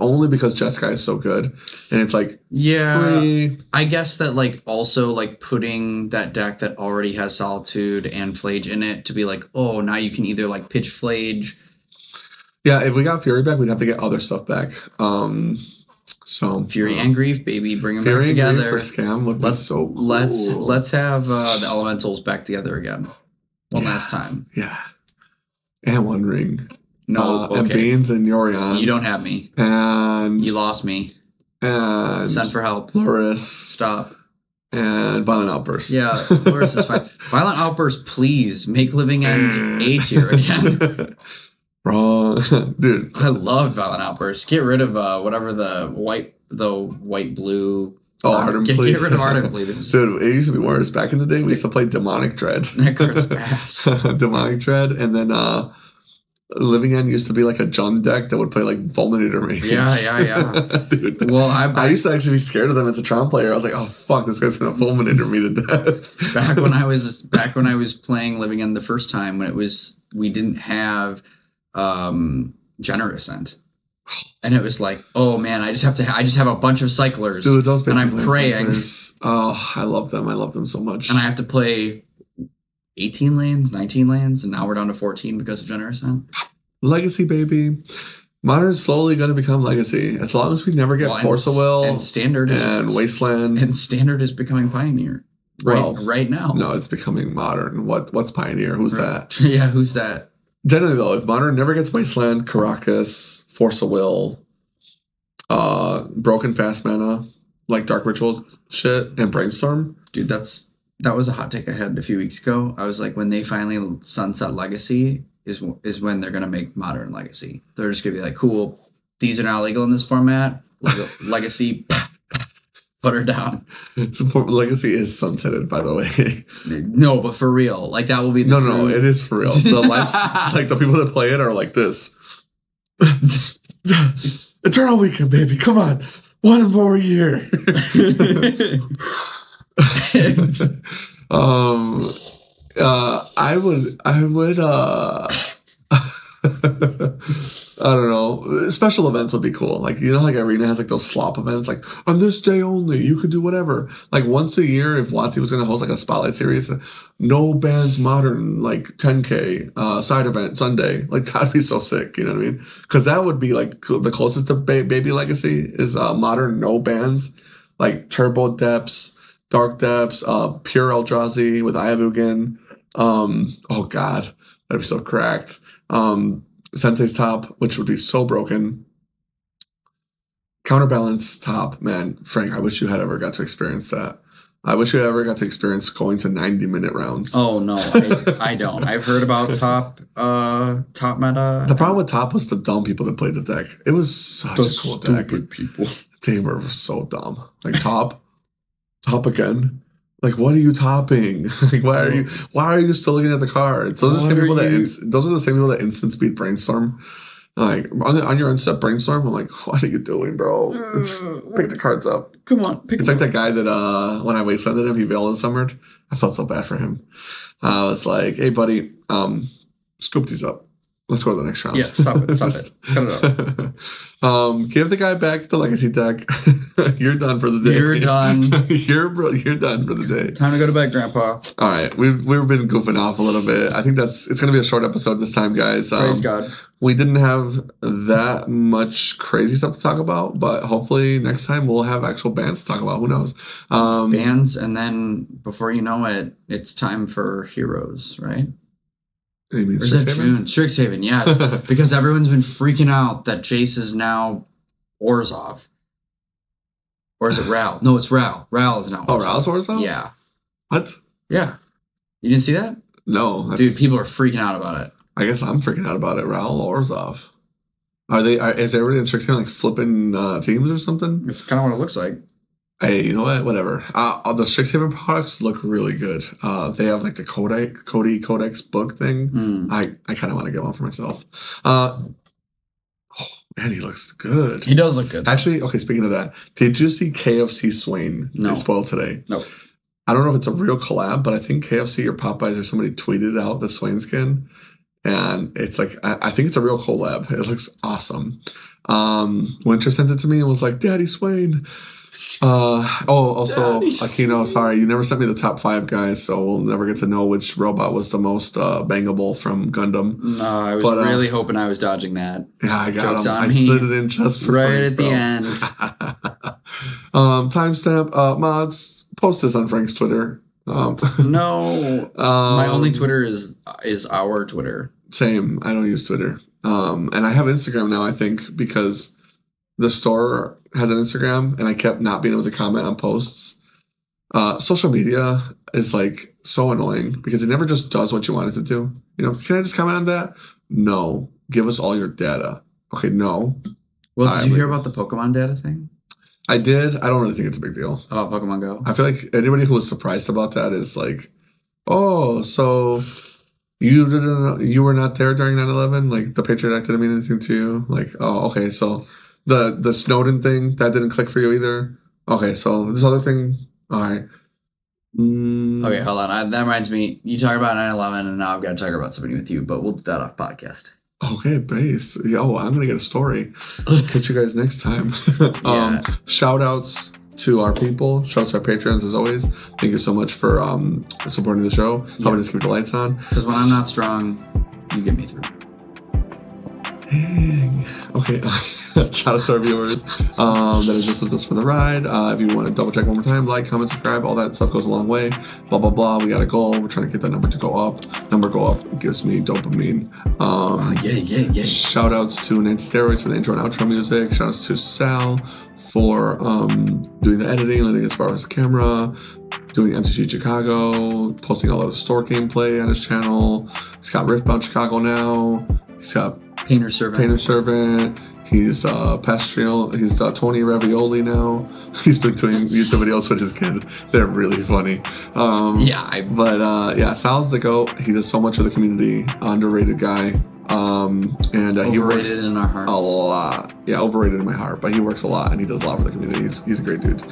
Only because Jeskai is so good. And it's like, free. I guess that like also like putting that deck that already has Solitude and Flage in it to be like, oh, now you can either like pitch Flage. Yeah, if we got Fury back, we'd have to get other stuff back. So Fury and Grief, baby, bring them Fury back together. And Grief for Scam would be so cool. Let's have the Elementals back together again. One last time. Yeah. And One Ring. No, okay. And Beans and Yorion. You don't have me. And you lost me. And send for help. Loris. Stop. And Violent Outburst. Yeah, Loris is fine. Violent Outburst, please make Living End A tier again. Wrong, dude. I loved Violent Outburst. Get rid of whatever the white blue. Oh, Ardent Plea. Get rid of Ardent Plea. Dude, it used to be worse. Back in the day, we used to play Demonic Dread. That card's ass. Demonic Dread, and then Living End used to be like a Jund deck that would play like Fulminator Mage. Yeah. Dude, well, I used to actually be scared of them as a Tron player. I was like, oh fuck, this guy's gonna Fulminator me to death. Back when I was playing Living End the first time, when we didn't have Generous End. And it was like, oh man, I just have a bunch of cyclers. Dude, those and I'm praying. Cyclers. Oh, I love them. I love them so much. And I have to play 18 lands, 19 lands, and now we're down to 14 because of Generous End. Legacy, baby. Modern's slowly going to become Legacy. As long as we never get Force of Will and Standard and Wasteland. And Standard is becoming Pioneer. Right now. No, it's becoming Modern. What's Pioneer? Who's that? Yeah, who's that? Generally, though, if Modern never gets Wasteland, Caracas, Force of Will, Broken Fast Mana, like Dark Ritual shit, and Brainstorm. Dude, that was a hot take I had a few weeks ago. I was like, when they finally sunset Legacy is when they're gonna make Modern Legacy. They're just gonna be like, cool, these are now legal in this format. Legacy, put her down. Legacy is sunsetted, by the way. No, but for real, like that will be the no, it is for real. The lives, like the people that play it are like this. Eternal Weekend, baby, come on, one more year. I would I don't know. Special events would be cool. Like, you know, like Arena has like those slop events, like on this day only, you could do whatever. Like once a year, if WotC was going to host like a spotlight series, no bands modern, like 10K side event Sunday, like that'd be so sick. You know what I mean? Because that would be like the closest to Baby Legacy is modern no bands, like Turbo Depths, Dark Depths, Pure Eldrazi with Ayabugan. Oh God, that'd be so cracked. Sensei's Top, which would be so broken. Counterbalance Top, man, Frank, I wish you had ever got to experience that. I wish you had ever got to experience going to 90-minute rounds. Oh no, I don't. I've heard about top meta. The problem with Top was the dumb people that played the deck. It was such a cool deck. Stupid people. They were so dumb. Like top again. Like, what are you topping? Like, why are you still looking at the cards? Those are the same people that instant speed Brainstorm. Like on your instant Brainstorm, I'm like, what are you doing, bro? Just pick the cards up. Come on, it's like that guy that when I wastelanded him, he Veil and Summered. I felt so bad for him. I was like, hey buddy, scoop these up. Let's go to the next round. Yeah, stop it. Cut it out. Give the guy back the Legacy deck. You're done for the day. You're done. You're done for the day. Time to go to bed, Grandpa. All right, we've been goofing off a little bit. I think it's going to be a short episode this time, guys. Praise God. We didn't have that much crazy stuff to talk about, but hopefully next time we'll have actual bands to talk about. Who knows? Bands, and then before you know it, it's time for Heroes, right? You mean or is that June? Strixhaven, yes. Because everyone's been freaking out that Jace is now Orzhov. Or is it Ral? No, it's Ral. Ral is now Orzhov. Oh, Ral's Orzhov? Yeah. What? Yeah. You didn't see that? No. Dude, people are freaking out about it. I guess I'm freaking out about it. Ral Orzhov. Is everybody in Strixhaven like flipping teams or something? It's kind of what it looks like. Hey, you know what? Whatever. The Strixhaven products look really good. They have like the Codex book thing. I kind of want to get one for myself. Oh man, he looks good. He does look good. Actually, okay, speaking of that, did you see KFC Swain? No. They spoiled today. No. I don't know if it's a real collab, but I think KFC or Popeyes or somebody tweeted out the Swain skin. And it's like, I think it's a real collab. It looks awesome. Winter sent it to me and was like, Daddy Swain. Also Aquino, sorry, you never sent me the top 5 guys, so we'll never get to know which robot was the most bangable from Gundam. No, I was really hoping I was dodging that. Yeah, I got Jokes him. On I me. slid it in just for right Frank, at the end. Timestamp mods. Post this on Frank's Twitter. No, my only Twitter is our Twitter. Same. I don't use Twitter. And I have Instagram now, I think, because the store has an Instagram and I kept not being able to comment on posts. Social media is like so annoying because it never just does what you want it to do. You know, can I just comment on that? No. Give us all your data. Okay, no. Well, did you hear about the Pokemon data thing? I did. I don't really think it's a big deal. About Pokemon Go? I feel like anybody who was surprised about that is like, oh, so you were not there during 9/11? Like the Patriot Act didn't mean anything to you? Like, oh, okay, so the Snowden thing, that didn't click for you either? Okay, so this other thing, all right. Okay, hold on. That reminds me, you talk about 9/11 and now I've got to talk about something with you, but we'll do that off podcast. Okay, base. Yo, I'm going to get a story. Catch you guys next time. Yeah. Shout outs to our people. Shout outs to our patrons as always. Thank you so much for supporting the show, helping us keep the lights on. Because when I'm not strong, you get me through. Dang. Okay. Shout out to our viewers that are just with us for the ride. If you want to double check one more time, like, comment, subscribe, all that stuff goes a long way. Blah, blah, blah. We got a goal. We're trying to get that number to go up. It gives me dopamine. Yeah. Shout outs to Nancy Steroids for the intro and outro music. Shout outs to Sal for doing the editing, letting us borrow his camera, doing MTG Chicago, posting all of the store gameplay on his channel. He's got Riftbound Chicago now. He's got Painter Servant. He's Pastrial. He's Tony Ravioli now. He's been doing YouTube videos with his kid. They're really funny. Sal's the GOAT. He does so much for the community. Underrated guy. He works in our hearts a lot. Yeah, overrated in my heart, but he works a lot and he does a lot for the community. He's a great dude.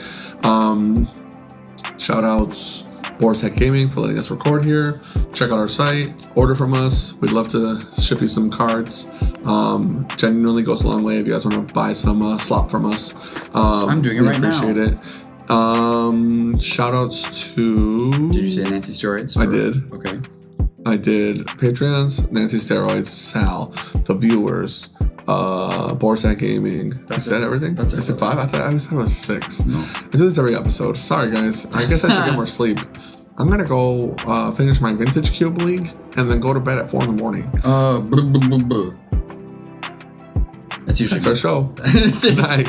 Shout outs Boar's Head Gaming for letting us record here. Check out our site, order from us. We'd love to ship you some cards. Genuinely goes a long way if you guys want to buy some slop from us. I'm doing it right now. Appreciate it. Shout outs to... Did you say Nancy Steroids? I did. Okay. I did Patreons, Nancy Steroids, Sal, the viewers, Borsak Gaming. I said everything? That's it. I said 5? I thought I was 6. No. I do this every episode. Sorry, guys. I guess I should get more sleep. I'm going to go finish my Vintage Cube League and then go to bed at 4 in the morning. That's usually our show. Good night.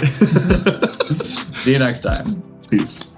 See you next time. Peace.